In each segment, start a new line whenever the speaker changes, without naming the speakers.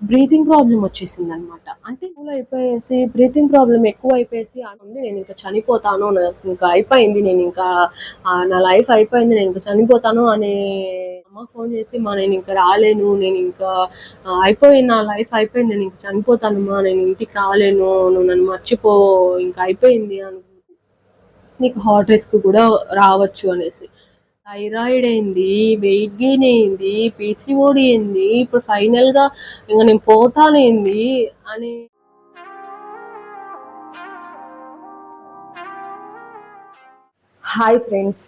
Breathing problem వచ్చేసిందనమాట. అంటే cool అయిపోయేసి breathing problem ఎక్కువ అయిపోయేసి అంది నేను ఇంకా చనిపోతాను, నాకు ఇంకా అయిపోయింది, నేను ఇంకా నా లైఫ్ అయిపోయింది, నేను ఇంకా చనిపోతాను అనే అమ్మకి ఫోన్ చేసి, మా నేను ఇంకా రాలేను, నేను ఇంకా అయిపోయింది, నా లైఫ్ అయిపోయింది, నేను ఇంకా చనిపోతానమ్మా, నేను ఇంటికి రాలేను, నువ్వు నన్ను మర్చిపో, ఇంకా అయిపోయింది అని, నీకు హార్ట్ రిస్క్ కూడా రావచ్చు అనేసి. థైరాయిడ్ అయింది, వెయిట్ గెయిన్ అయింది, పీసీఓడి అయింది, ఇప్పుడు ఫైనల్ గా ఇంకా నేను పోతానేంది అని. హాయ్ ఫ్రెండ్స్,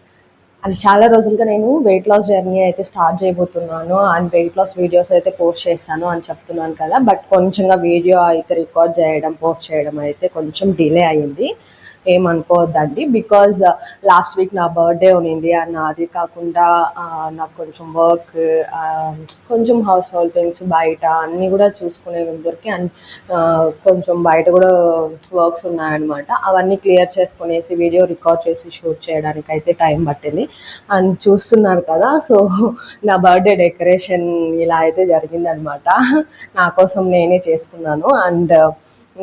అండ్ చాలా రోజులుగా నేను వెయిట్ లాస్ జర్నీ అయితే స్టార్ట్ చేయబోతున్నాను అండ్ వెయిట్ లాస్ వీడియోస్ అయితే పోస్ట్ చేస్తాను అని చెప్తున్నాను కదా. బట్ కొంచెంగా వీడియో అయితే రికార్డ్ చేయడం, పోస్ట్ చేయడం అయితే కొంచెం డిలే అయ్యింది. ఏమనుకోవద్దండి, బికాజ్ లాస్ట్ వీక్ నా బర్త్డే ఉన్నింది అండ్ అది కాకుండా నాకు కొంచెం వర్క్, కొంచెం హౌస్ హోల్డ్ థింగ్స్ బయట అన్నీ కూడా చూసుకునే దొరికి అండ్ కొంచెం బయట కూడా వర్క్స్ ఉన్నాయన్నమాట. అవన్నీ క్లియర్ చేసుకునేసి వీడియో రికార్డ్ చేసి షూట్ చేయడానికి అయితే టైం పట్టింది. అండ్ చూస్తున్నారు కదా, సో నా బర్త్డే డెకరేషన్ ఇలా అయితే జరిగిందనమాట. నా కోసం నేనే చేసుకున్నాను అండ్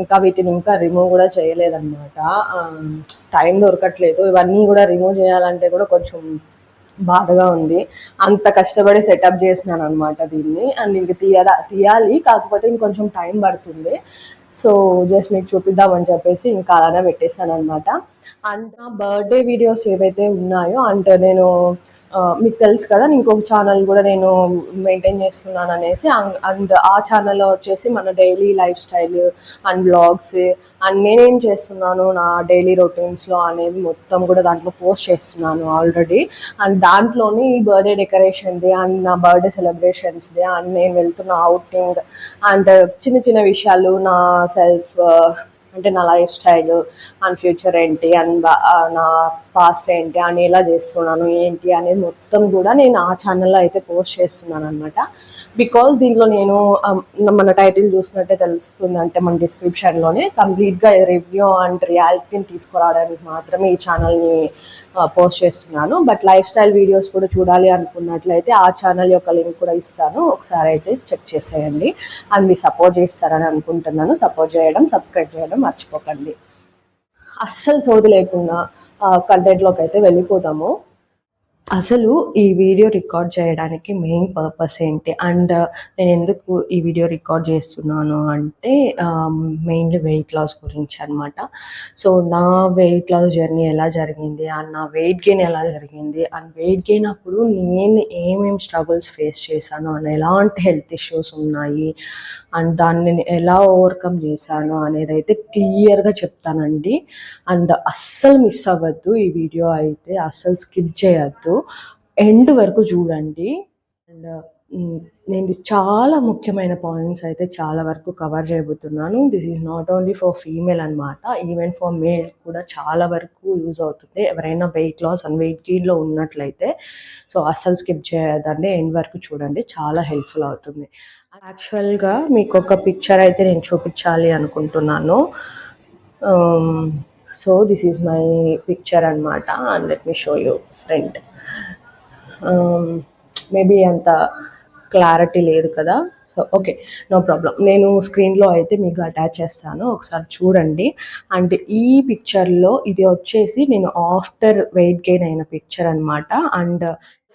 ఇంకా వీటిని ఇంకా రిమూవ్ కూడా చేయలేదన్నమాట. టైం దొరకట్లేదు, ఇవన్నీ కూడా రిమూవ్ చేయాలంటే కూడా కొంచెం బాధగా ఉంది. అంత కష్టపడి సెటప్ చేసినాను అనమాట దీన్ని అండ్ ఇంక తీయాలి, కాకపోతే ఇంకొంచెం టైం పడుతుంది. సో జస్ట్ మీకు చూపిద్దామని చెప్పేసి ఇంకా అలానే పెట్టేశాను అనమాట. అండ్ నా బర్త్డే వీడియోస్ ఏవైతే ఉన్నాయో అంటే నేను మీకు తెలుసు కదా, ఇంకొక ఛానల్ కూడా నేను మెయింటైన్ చేస్తున్నాను అనేసి. అండ్ ఆ ఛానల్లో వచ్చేసి మన daily life style and blogs and నేనేం చేస్తున్నాను నా డైలీ రొటీన్స్లో అనేది మొత్తం కూడా దాంట్లో పోస్ట్ చేస్తున్నాను ఆల్రెడీ. అండ్ దాంట్లోని ఈ బర్త్డే డెకరేషన్ది అండ్ నా బర్త్డే సెలబ్రేషన్స్ది అండ్ నేను వెళ్తున్న అవుటింగ్ అండ్ చిన్న చిన్న విషయాలు, నా సెల్ఫ్ అంటే నా లైఫ్ స్టైల్ అండ్ ఫ్యూచర్ ఏంటి అండ్ నా పాస్ట్ ఏంటి అని ఎలా చేస్తున్నాను ఏంటి అనేది మొత్తం కూడా నేను ఆ ఛానల్లో అయితే పోస్ట్ చేస్తున్నాను అనమాట. బికాజ్ దీంట్లో నేను మన టైటిల్ చూసినట్టే తెలుస్తుంది, అంటే మన డిస్క్రిప్షన్లోనే కంప్లీట్గా రివ్యూ అండ్ రియాలిటీని తీసుకురావడానికి మాత్రమే ఈ ఛానల్ని పోస్ట్ చేస్తున్నాను. బట్ లైఫ్ స్టైల్ వీడియోస్ కూడా చూడాలి అనుకున్నట్లయితే ఆ ఛానల్ యొక్క లింక్ కూడా ఇస్తాను, ఒకసారి అయితే చెక్ చేసేయండి. అండ్ మీరు సపోర్ట్ చేస్తారని అనుకుంటున్నాను. సపోర్ట్ చేయడం, సబ్స్క్రైబ్ చేయడం మర్చిపోకండి. అస్సలు సోది లేకుండా కంటెంట్లోకి అయితే వెళ్ళిపోతాము. అసలు ఈ వీడియో రికార్డ్ చేయడానికి మెయిన్ పర్పస్ ఏంటి అండ్ నేను ఎందుకు ఈ వీడియో రికార్డ్ చేస్తున్నాను అంటే మెయిన్లీ వెయిట్ లాస్ గురించి అనమాట. సో నా వెయిట్ లాస్ జర్నీ ఎలా జరిగింది అండ్ నా వెయిట్ గెయిన్ ఎలా జరిగింది అండ్ వెయిట్ గెయిన్ అప్పుడు నేను ఏమేమి స్ట్రగుల్స్ ఫేస్ చేశాను అండ్ ఎలాంటి హెల్త్ ఇష్యూస్ ఉన్నాయి అండ్ దాన్ని ఎలా ఓవర్కమ్ చేశాను అనేది అయితే క్లియర్గా చెప్తానండి. అండ్ అస్సలు మిస్ అవ్వద్దు, ఈ వీడియో అయితే అస్సలు స్కిప్ చేయొద్దు, ఎండ్ వరకు చూడండి. అండ్ నేను చాలా ముఖ్యమైన పాయింట్స్ అయితే చాలా వరకు కవర్ చేయబోతున్నాను. This is not only for female అనమాట, ఈవెన్ ఫర్ మేల్ కూడా చాలా వరకు యూజ్ అవుతుంది. ఎవరైనా వెయిట్ లాస్ అండ్ వెయిట్ గెయిన్లో ఉన్నట్లయితే సో అస్సలు స్కిప్ చేయదండి, ఎండ్ వరకు చూడండి, చాలా హెల్ప్ఫుల్ అవుతుంది. యాక్చువల్గా మీకు ఒక పిక్చర్ అయితే నేను చూపించాలి అనుకుంటున్నాను. So this is my picture అనమాట and let me show you front. Maybe అంత క్లారిటీ లేదు కదా, సో ఓకే, నో ప్రాబ్లం. నేను స్క్రీన్లో అయితే మీకు అటాచ్ చేస్తాను, ఒకసారి చూడండి. అండ్ ఈ పిక్చర్లో ఇది వచ్చేసి నేను ఆఫ్టర్ వెయిట్ గెయిన్ అయిన పిక్చర్ అనమాట. అండ్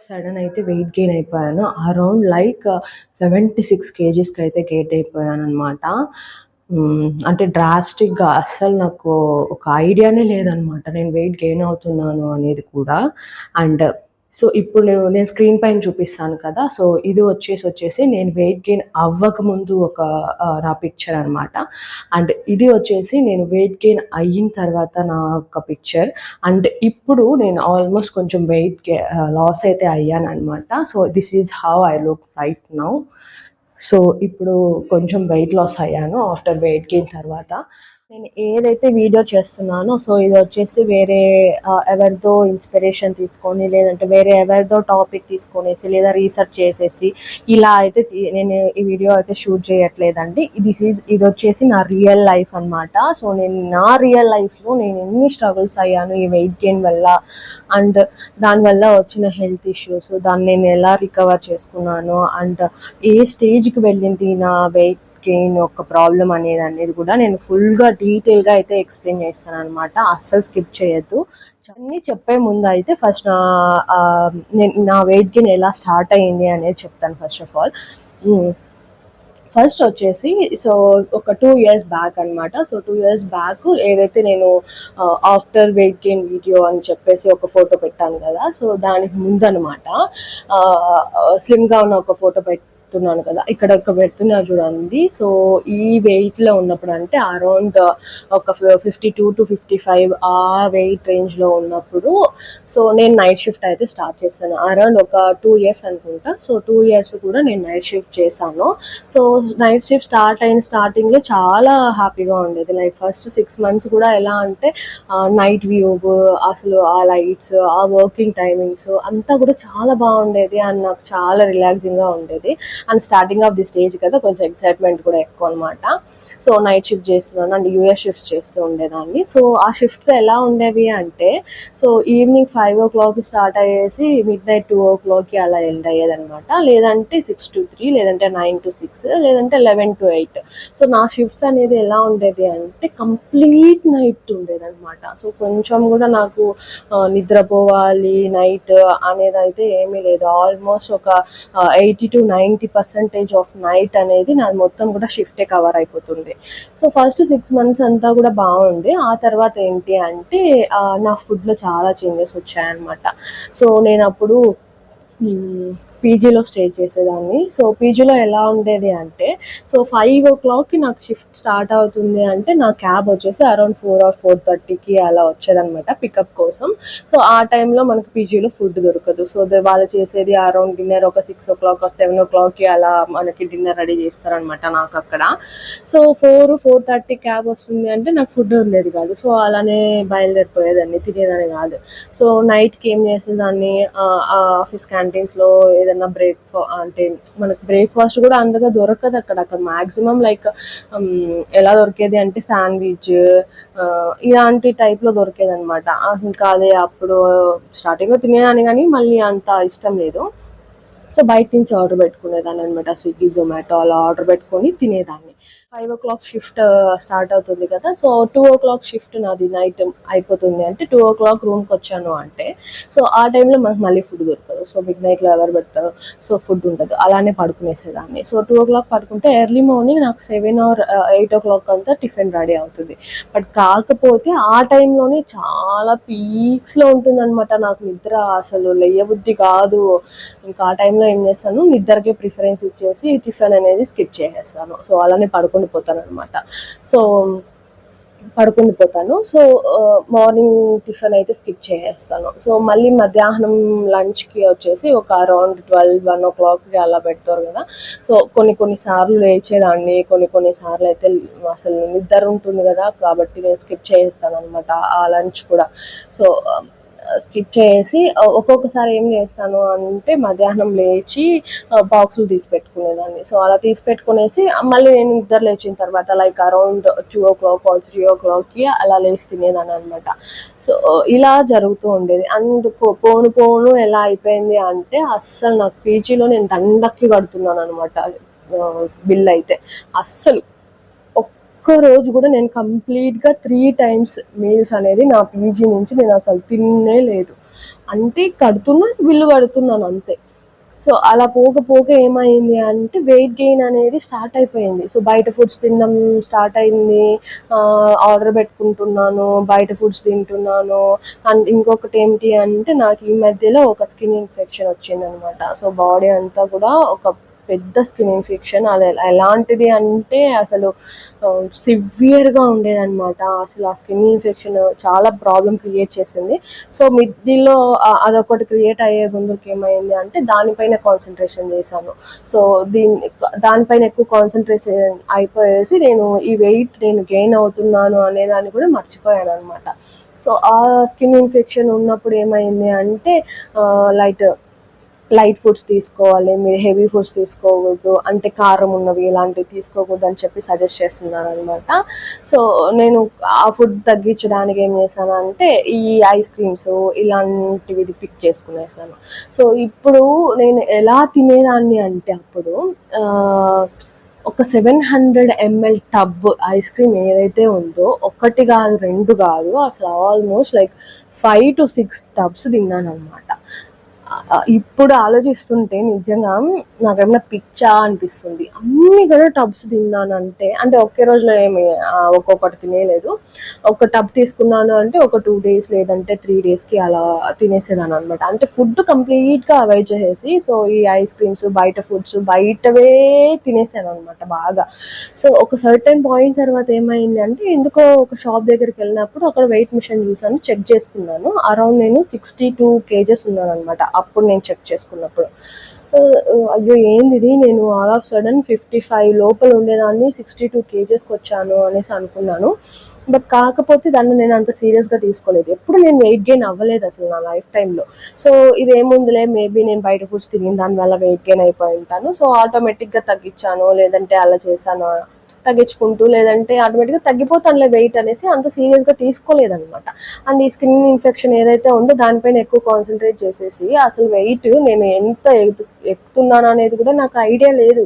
సడన్ అయితే వెయిట్ గెయిన్ అయిపోయాను, అరౌండ్ లైక్ 76 kgsకి అయితే గెయిన్ అయిపోయాను అనమాట. అంటే డ్రాస్టిక్గా అస్సలు నాకు ఒక ఐడియానే లేదనమాట నేను వెయిట్ గెయిన్ అవుతున్నాను అనేది కూడా. అండ్ సో ఇప్పుడు నేను స్క్రీన్ పైన చూపిస్తాను కదా, సో ఇది వచ్చేసి నేను వెయిట్ గెయిన్ అవ్వకముందు ఒక నా పిక్చర్ అనమాట. అండ్ ఇది వచ్చేసి నేను వెయిట్ గెయిన్ అయిన తర్వాత నా ఒక పిక్చర్. అండ్ ఇప్పుడు నేను ఆల్మోస్ట్ కొంచెం వెయిట్ లాస్ అయితే అయ్యాను అనమాట. So this is how I look right now. So ఇప్పుడు కొంచెం వెయిట్ లాస్ అయ్యాను ఆఫ్టర్ వెయిట్ గెయిన్ తర్వాత. నేను ఏదైతే వీడియో చేస్తున్నానో సో ఇది వచ్చేసి వేరే ఎవరిదో ఇన్స్పిరేషన్ తీసుకొని లేదంటే వేరే ఎవరిదో టాపిక్ తీసుకొనేసి లేదా రీసెర్చ్ చేసేసి ఇలా అయితే నేను ఈ వీడియో అయితే షూట్ చేయట్లేదండి. ఇది వచ్చేసి నా రియల్ లైఫ్ అనమాట. సో నేను నా రియల్ లైఫ్లో నేను ఎన్ని స్ట్రగుల్స్ అయ్యాను ఈ వెయిట్ గెయిన్ వల్ల అండ్ దానివల్ల వచ్చిన హెల్త్ ఇష్యూస్, దాన్ని నేను ఎలా రికవర్ చేసుకున్నాను అండ్ ఏ స్టేజ్కి వెళ్ళింది నా వెయిట్ గెయిన్ ఒక ప్రాబ్లం అనేది కూడా నేను ఫుల్గా డీటెయిల్గా అయితే ఎక్స్ప్లెయిన్ చేస్తాను అనమాట. అస్సలు స్కిప్ చేయొద్దు. అన్నీ చెప్పే ముందు అయితే ఫస్ట్ నా వెయిట్ గెయిన్ ఎలా స్టార్ట్ అయ్యింది అనేది చెప్తాను. ఫస్ట్ ఆఫ్ ఆల్ ఫస్ట్ వచ్చేసి సో ఒక 2 years బ్యాక్ అనమాట. సో 2 years బ్యాక్ ఏదైతే నేను ఆఫ్టర్ వెయిట్ గెయిన్ వీడియో అని చెప్పేసి ఒక ఫోటో పెట్టాను కదా, సో దానికి ముందు అనమాట స్లిమ్గా ఉన్న ఒక ఫోటో పెడుతున్నాను కదా, ఇక్కడ పెడుతున్నా చూడండి. సో ఈ వెయిట్లో ఉన్నప్పుడు అంటే అరౌండ్ ఒక 52 to 55 ఆ వెయిట్ రేంజ్లో ఉన్నప్పుడు సో నేను నైట్ షిఫ్ట్ అయితే స్టార్ట్ చేశాను. అరౌండ్ ఒక 2 years అనుకుంటా. సో 2 years కూడా నేను నైట్ షిఫ్ట్ చేశాను. సో నైట్ షిఫ్ట్ స్టార్ట్ అయిన స్టార్టింగ్లో చాలా హ్యాపీగా ఉండేది. లైక్ ఫస్ట్ 6 months కూడా ఎలా అంటే నైట్ వ్యూ, అసలు ఆ లైట్స్, ఆ వర్కింగ్ టైమింగ్స్ అంతా కూడా చాలా బాగుండేది అండ్ నాకు చాలా రిలాక్సింగ్గా ఉండేది. And starting of the stage కదా కొంచెం ఎక్సైట్మెంట్ కూడా ఎక్కువ అనమాట. సో నైట్ షిఫ్ట్ చేస్తున్నాను అండ్ యూఎస్ షిఫ్ట్స్ చేస్తూ ఉండేదాన్ని. సో ఆ షిఫ్ట్స్ ఎలా ఉండేవి అంటే సో ఈవినింగ్ 5 o'clock స్టార్ట్ అయ్యేసి midnight 2 o'clock అలా ఎండ్ అయ్యేది అనమాట. లేదంటే 6 to 3, లేదంటే 9 to 6, లేదంటే 11 to 8. సో నా షిఫ్ట్స్ అనేది ఎలా ఉండేది అంటే కంప్లీట్ నైట్ ఉండేది అనమాట. సో కొంచెం కూడా నాకు నిద్రపోవాలి నైట్ అనేది అయితే ఏమీ లేదు. ఆల్మోస్ట్ ఒక 80 to 90% ఆఫ్ నైట్ అనేది నాది మొత్తం కూడా షిఫ్టే కవర్ అయిపోతుంది. సో ఫస్ట్ 6 months అంతా కూడా బాగుంది. ఆ తర్వాత ఏంటి అంటే నా ఫుడ్లో చాలా చేంజెస్ వచ్చాయన్నమాట. సో నేను అప్పుడు పీజీలో స్టే చేసేదాన్ని. సో పీజీలో ఎలా ఉండేది అంటే సో 5 o'clock నాకు షిఫ్ట్ స్టార్ట్ అవుతుంది అంటే నా క్యాబ్ వచ్చేసి అరౌండ్ 4 or 4:30 అలా వచ్చేదనమాట పికప్ కోసం. సో ఆ టైంలో మనకు పీజీలో ఫుడ్ దొరకదు. సో వాళ్ళు చేసేది అరౌండ్ డిన్నర్ ఒక 6 o'clock or 7 o'clock అలా మనకి డిన్నర్ రెడీ చేస్తారనమాట నాకు అక్కడ. సో 4:30 క్యాబ్ వస్తుంది అంటే నాకు ఫుడ్ ఉండేది కాదు. సో అలానే బయలుదేరిపోయేదాన్ని, తినేదాన్ని కాదు. సో నైట్కి ఏం చేసేదాన్ని ఆఫీస్ క్యాంటీన్స్లో ఏదన్నా అంటే మనకు బ్రేక్ఫాస్ట్ కూడా అంతగా దొరకదు అక్కడ మ్యాక్సిమం లైక్ ఎలా దొరికేది అంటే శాండ్విచ్ ఇలాంటి టైప్లో దొరికేది అనమాట. ఇంకా అదే అప్పుడు స్టార్టింగ్లో తినేదాన్ని కానీ మళ్ళీ అంత ఇష్టం లేదు. సో బయట నుంచి ఆర్డర్ పెట్టుకునేదాన్ని అనమాట. స్విగ్గీ, జొమాటో అలా ఆర్డర్ పెట్టుకొని తినేదాన్ని. 5 o'clock షిఫ్ట్ స్టార్ట్ అవుతుంది కదా. సో 2 o'clock షిఫ్ట్ నాది నైట్ అయిపోతుంది అంటే 2 o'clock రూమ్కి వచ్చాను అంటే సో ఆ టైంలో మనకు మళ్ళీ ఫుడ్ దొరకదు. సో మిడ్నైట్లో ఎవరు పెడతారు, సో ఫుడ్ ఉండదు. అలానే పడుకునేసేదాన్ని. సో 2 o'clock పడుకుంటే ఎర్లీ మార్నింగ్ నాకు 7 or 8 o'clock అంతా టిఫిన్ రెడీ అవుతుంది. బట్ కాకపోతే ఆ టైంలోనే చాలా పీక్స్లో ఉంటుందన్నమాట నాకు నిద్ర. అసలు లేయబుద్ధి కాదు. ఇంకా ఆ టైంలో ఏం చేస్తాను, నిద్రకే ప్రిఫరెన్స్ ఇచ్చేసి టిఫిన్ అనేది స్కిప్ చేసేస్తాను. సో అలానే పడుకుండిపోతాను అనమాట. సో పడుకుండిపోతాను. సో మార్నింగ్ టిఫిన్ అయితే స్కిప్ చేసేస్తాను. సో మళ్ళీ మధ్యాహ్నం లంచ్కి వచ్చేసి ఒక అరౌండ్ 12-1 o'clock అలా పెడతారు కదా. సో కొన్ని సార్లు లేచేదాన్ని, కొన్ని సార్లు అయితే అసలు నిద్ర ఉంటుంది కదా కాబట్టి నేను స్కిప్ చేసేస్తాను అనమాట ఆ లంచ్ కూడా. సో స్కిప్ చేసి ఒక్కొక్కసారి ఏం చేస్తాను అంటే మధ్యాహ్నం లేచి బాక్సులు తీసి పెట్టుకునేదాన్ని. సో అలా తీసి పెట్టుకునేసి మళ్ళీ నేను నిద్ర లేచిన తర్వాత like around 2 o'clock or 3 o'clock అలా లేచి తినేదాన్ని అనమాట. సో ఇలా జరుగుతూ ఉండేది. అండ్ పోను ఎలా అయిపోయింది అంటే అస్సలు నాకు పీజీలో నేను దండక్కి కడుతున్నాను అనమాట బిల్ అయితే. అస్సలు ఒక్క రోజు కూడా నేను కంప్లీట్గా 3 times మీల్స్ అనేది నా పీజీ నుంచి నేను అసలు తిన్నే లేదు. అంటే బిల్లు కడుతున్నాను అంతే. సో అలా పోక ఏమైంది అంటే వెయిట్ గెయిన్ అనేది స్టార్ట్ అయిపోయింది. సో బయట ఫుడ్స్ తినడం స్టార్ట్ అయింది. ఆర్డర్ పెట్టుకుంటున్నాను, బయట ఫుడ్స్ తింటున్నాను. అండ్ ఇంకొకటి ఏంటి అంటే నాకు ఈ మధ్యలో ఒక స్కిన్ ఇన్ఫెక్షన్ వచ్చింది అనమాట. సో బాడీ అంతా కూడా ఒక పెద్ద స్కిన్ ఇన్ఫెక్షన్. అది ఎలాంటిది అంటే అసలు సివియర్గా ఉండేదన్నమాట. అసలు ఆ స్కిన్ ఇన్ఫెక్షన్ చాలా ప్రాబ్లం క్రియేట్ చేసింది. సో మిడిల్లో అదొకటి క్రియేట్ అయ్యే ముందుకు ఏమైంది అంటే దానిపైన కాన్సన్ట్రేషన్ చేశాను. సో దానిపైన ఎక్కువ కాన్సన్ట్రేషన్ అయిపోయేసి నేను ఈ వెయిట్ నేను గెయిన్ అవుతున్నాను అనేదాన్ని కూడా మర్చిపోయాను అనమాట. సో ఆ స్కిన్ ఇన్ఫెక్షన్ ఉన్నప్పుడు ఏమైంది అంటే లైట్ ఫుడ్స్ తీసుకోవాలి, మీరు హెవీ ఫుడ్స్ తీసుకోకూడదు, అంటే కారం ఉన్నవి ఇలాంటివి తీసుకోకూడదు అని చెప్పి సజెస్ట్ చేస్తున్నారు అనమాట. సో నేను ఆ ఫుడ్ తగ్గించడానికి ఏం చేశాను అంటే ఈ ఐస్ క్రీమ్స్ ఇలాంటివి పిక్ చేసుకునేసాను. సో ఇప్పుడు నేను ఎలా తినేదాన్ని అంటే అప్పుడు ఒక 700 ml టబ్ ఐస్ క్రీమ్ ఏదైతే ఉందో ఒకటి కాదు, రెండు కాదు, అసలు ఆల్మోస్ట్ లైక్ 5 to 6 టబ్స్ తిన్నాను అనమాట. ఇప్పుడు ఆలోచిస్తుంటే నిజంగా నాకేమైనా పిచ్చా అనిపిస్తుంది. అన్ని కూడా టబ్స్ తిన్నానంటే, అంటే ఒకే రోజులో ఏమి ఒక్కొక్కటి తినేలేదు. ఒక టబ్ తీసుకున్నాను అంటే ఒక 2 days లేదంటే 3 daysకి అలా తినేసేదాను అనమాట. అంటే ఫుడ్ కంప్లీట్గా అవాయిడ్ చేసేసి, సో ఈ ఐస్ క్రీమ్స్ బయట ఫుడ్స్ బయటవే తినేసాను అనమాట బాగా. సో ఒక సర్టెన్ పాయింట్ తర్వాత ఏమైంది అంటే ఎందుకో ఒక షాప్ దగ్గరికి వెళ్ళినప్పుడు అక్కడ వెయిట్ మిషన్ చూసాను, చెక్ చేసుకున్నాను. అరౌండ్ నేను 62 kgs ఉన్నాను అనమాట అప్పుడు నేను చెక్ చేసుకున్నప్పుడు. అయ్యో ఏంది ఇది, నేను ఆల్ ఆఫ్ సడన్ 55 లోపల ఉండేదాన్ని 62 kgsకి వచ్చాను అనేసి అనుకున్నాను. బట్ కాకపోతే దాన్ని నేను అంత సీరియస్గా తీసుకోలేదు. ఎప్పుడు నేను వెయిట్ గెయిన్ అవ్వలేదు అసలు నా లైఫ్ టైంలో. సో ఇదేముందిలే, మేబీ నేను బయట ఫుడ్స్ తిని దానివల్ల వెయిట్ గెయిన్ అయిపోయి ఉంటాను, సో ఆటోమేటిక్గా తగ్గించాను, లేదంటే అలా చేశాను తగ్గించుకుంటూ, లేదంటే ఆటోమేటిక్గా తగ్గిపోతానులే వెయిట్ అనేసి అంత సీరియస్గా తీసుకోలేదనమాట. అండ్ ఈ స్కిన్ ఇన్ఫెక్షన్ ఏదైతే ఉందో దానిపైన ఎక్కువ కాన్సన్ట్రేట్ చేసేసి అసలు వెయిట్ నేను ఎంత ఎక్కుతున్నాను అనేది కూడా నాకు ఐడియా లేదు.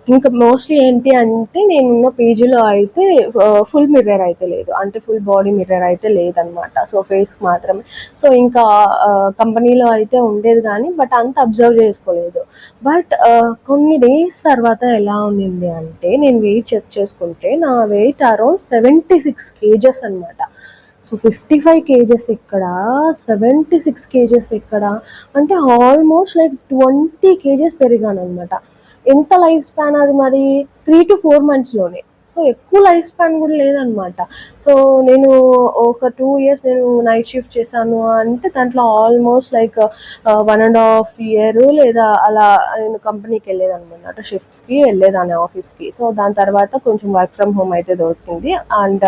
ఇంకా మోస్ట్లీ ఏంటి అంటే నేనున్న పీజీలో అయితే ఫుల్ మిర్రర్ అయితే లేదు, అంటే ఫుల్ బాడీ మిర్రర్ అయితే లేదనమాట. సో ఫేస్కి మాత్రమే. సో ఇంకా కంపెనీలో అయితే ఉండేది కానీ బట్ అంత అబ్జర్వ్ చేసుకోలేదు. బట్ కొన్ని డేస్ తర్వాత ఎలా ఉండింది అంటే నేను వెయిట్ చెక్ చేసుకుంటే నా వెయిట్ అరౌండ్ 76 kgs అనమాట. సో 55 kgs ఇక్కడ, 76 kgs ఇక్కడ, అంటే ఆల్మోస్ట్ లైక్ 20 kgs పెరిగాను అనమాట. ఎంత లైఫ్ స్పాన్ అది మరి 3 to 4 monthsలోనే. సో ఎక్కువ లైఫ్ స్పాన్ కూడా లేదనమాట. సో నేను ఒక 2 years నేను నైట్ షిఫ్ట్ చేశాను అంటే దాంట్లో ఆల్మోస్ట్ లైక్ 1.5 year లేదా అలా నేను కంపెనీకి వెళ్ళేదనమాట, షిఫ్ట్స్కి వెళ్ళేదాన్ని ఆఫీస్కి. సో దాని తర్వాత కొంచెం వర్క్ ఫ్రమ్ హోమ్ అయితే దొరికింది అండ్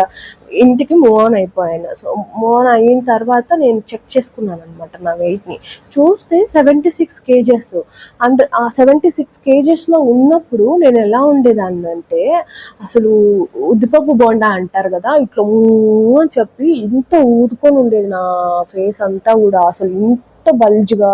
ఇంటికి మూవ్ ఆన్ అయిపోయాను. సో మూవ్ ఆన్ అయిన తర్వాత నేను చెక్ చేసుకున్నాను అనమాట నా వెయిట్ని. చూస్తే 76 kgs. అండ్ ఆ 76 kgsలో ఉన్నప్పుడు నేను ఎలా ఉండేదాన్ని అంటే అసలు ఉద్దిపప్పు బోండా అంటారు కదా, ఇట్లా అని చెప్పి ఇంత ఊదుకొని ఉండేది నా ఫేస్ అంతా కూడా. అసలు ఇంత బల్జ్గా.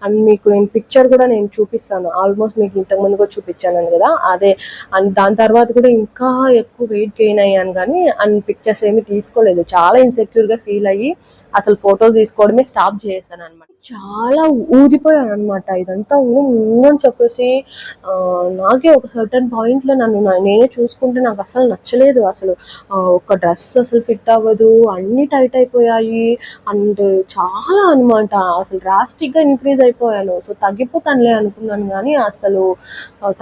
అండ్ మీకు నేను పిక్చర్ కూడా నేను చూపిస్తాను, ఆల్మోస్ట్ మీకు ఇంతకుముందు కూడా చూపించాను కదా అదే. అండ్ దాని తర్వాత కూడా ఇంకా ఎక్కువ వెయిట్ గెయిన్ అయ్యాను కానీ అండ్ పిక్చర్స్ ఏమి తీసుకోలేదు. చాలా ఇన్సెక్యూర్గా ఫీల్ అయ్యి అసలు ఫొటోస్ తీసుకోవడమే స్టాప్ చేశాను అనమాట. చాలా ఊదిపోయాను అనమాట. ఇదంతా అని చెప్పేసి నాకే ఒక సర్టన్ పాయింట్లో నన్ను నేనే చూసుకుంటే నాకు అసలు నచ్చలేదు. అసలు ఒక డ్రెస్ అసలు ఫిట్ అవ్వదు, అన్నీ టైట్ అయిపోయాయి అండ్ చాలా అనమాట. అసలు డ్రాస్టిక్గా ఇంక్రీజ్ అయిపోయాను. సో తగ్గిపోతానులే అనుకున్నాను కానీ అసలు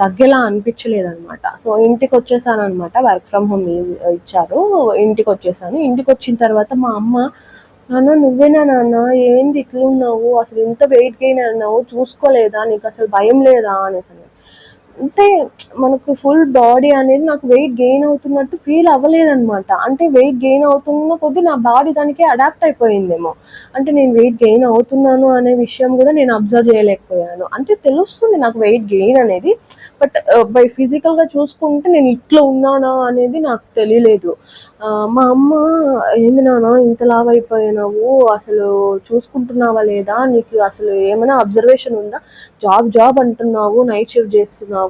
తగ్గేలా అనిపించలేదు అనమాట. సో ఇంటికి వచ్చేసాను అనమాట, వర్క్ ఫ్రమ్ హోమ్ ఇచ్చారు, ఇంటికి వచ్చేసాను. ఇంటికి వచ్చిన తర్వాత మా అమ్మ, నాన్న నువ్వేనా నాన్న, ఏంది ఇట్లా ఉన్నావు, అసలు ఇంత వెయిట్ గెయిన్ అన్నావు, చూసుకోలేదా, నీకు అసలు భయం లేదా అనేసి. అంటే మనకు ఫుల్ బాడీ అనేది నాకు వెయిట్ గెయిన్ అవుతున్నట్టు ఫీల్ అవ్వలేదనమాట. అంటే వెయిట్ గెయిన్ అవుతున్న కొద్దీ నా బాడీ దానికి అడాప్ట్ అయిపోయిందేమో. అంటే నేను వెయిట్ గెయిన్ అవుతున్నాను అనే విషయం కూడా నేను అబ్జర్వ్ చేయలేకపోయాను. అంటే తెలుస్తుంది నాకు వెయిట్ గెయిన్ అనేది, బట్ బై ఫిజికల్గా చూసుకుంటే నేను ఇట్లా ఉన్నానా అనేది నాకు తెలియలేదు. మా అమ్మ, ఏంది నాన్న ఇంత లావు అయిపోయినావు, అసలు చూసుకుంటున్నావా లేదా, నీకు అసలు ఏమైనా అబ్జర్వేషన్ ఉందా, జాబ్ అంటున్నావు, నైట్ షిఫ్ట్ చేస్తున్నావు,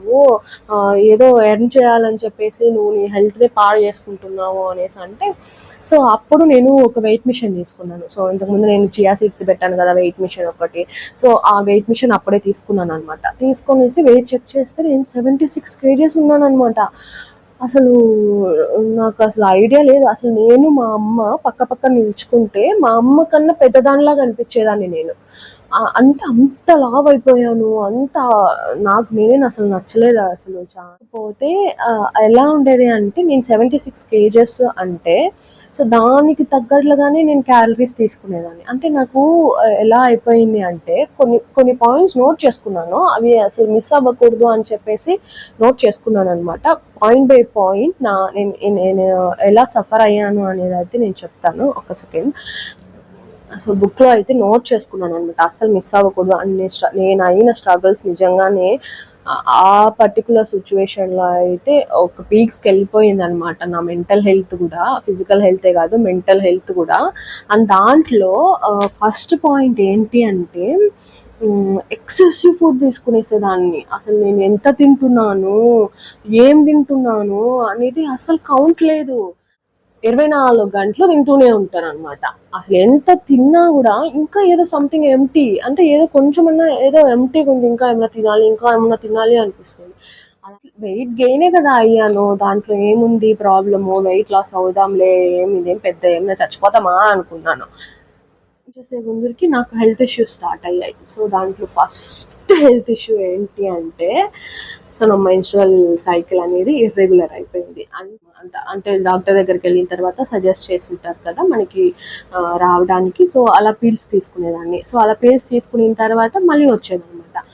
ఏదో ఎర్న్ చేయాలని చెప్పేసి నువ్వు నీ హెల్త్ని పాడు చేసుకుంటున్నావు అనేసి అంటే. సో అప్పుడు నేను ఒక వెయిట్ మిషన్ తీసుకున్నాను. సో ఇంతకుముందు నేను చియా సీడ్స్ పెట్టాను కదా వెయిట్ మిషన్ ఒకటి. సో ఆ వెయిట్ మిషన్ అప్పుడే తీసుకున్నాను అనమాట. తీసుకొనేసి వెయిట్ చెక్ చేస్తే నేను 76 kgs ఉన్నాను అనమాట. అసలు నాకు అసలు ఐడియా లేదు. అసలు నేను మా అమ్మ పక్క పక్క నిల్చుకుంటే మా అమ్మ కన్నా పెద్దదానిలాగా అనిపించేదాన్ని నేను. అంటే అంత లావ్ అయిపోయాను. అంత నాకు నేనే అసలు నచ్చలేదు అసలు. పోతే ఎలా ఉండేది అంటే నేను 76 కేజెస్ అంటే సో దానికి తగ్గట్లుగానే నేను క్యాలరీస్ తీసుకునేదాన్ని. అంటే నాకు ఎలా అయిపోయింది అంటే కొన్ని కొన్ని పాయింట్స్ నోట్ చేసుకున్నాను. అవి అసలు మిస్ అవ్వకూడదు అని చెప్పేసి నోట్ చేసుకున్నాను అనమాట. పాయింట్ బై పాయింట్ నేను ఎలా సఫర్ అయ్యాను అనేది అయితే నేను చెప్తాను. ఒక సెకండ్. సో బుక్లో అయితే నోట్ చేసుకున్నాను అనమాట. అసలు మిస్ అవ్వకూడదు అన్ని నేను అయిన స్ట్రగుల్స్ నిజంగానే ఆ పర్టికులర్ సిచ్యువేషన్లో అయితే ఒక పీక్స్కి వెళ్ళిపోయింది అనమాట. నా మెంటల్ హెల్త్ కూడా, ఫిజికల్ హెల్తే కాదు మెంటల్ హెల్త్ కూడా. అండ్ దాంట్లో ఫస్ట్ పాయింట్ ఏంటి అంటే ఎక్సెసివ్ ఫుడ్ తీసుకునేసేదాన్ని. అసలు నేను ఎంత తింటున్నాను, ఏం తింటున్నాను అనేది అసలు కౌంట్ లేదు. 24 గంటలు తింటూనే ఉంటాను అనమాట. అసలు ఎంత తిన్నా కూడా ఇంకా ఏదో సంథింగ్ ఎంటీ, అంటే ఏదో కొంచెమన్నా ఏదో ఎంటీగా ఉంది, ఇంకా ఏమన్నా తినాలి అనిపిస్తుంది. వెయిట్ గెయినే కదా అయ్యాను, దాంట్లో ఏముంది ప్రాబ్లము, వెయిట్ లాస్ అవుదాంలే, ఇదేం పెద్ద ఏమైనా చచ్చిపోతామా అనుకున్నాను. చేసే ముందరికి నాకు హెల్త్ ఇష్యూస్ స్టార్ట్ అయ్యాయి. సో దాంట్లో ఫస్ట్ హెల్త్ ఇష్యూ ఏంటి అంటే సో నా మెన్స్ట్రువల్ సైకిల్ అనేది ఇర్రెగ్యులర్ అయిపోయింది. అంటే డాక్టర్ దగ్గరికి వెళ్ళిన తర్వాత సజెస్ట్ చేసింటారు కదా మనకి రావడానికి. సో అలా పీల్స్ తీసుకునేదాన్ని. సో అలా పీల్స్ తీసుకున్న తర్వాత మళ్ళీ వచ్చేది అనమాట.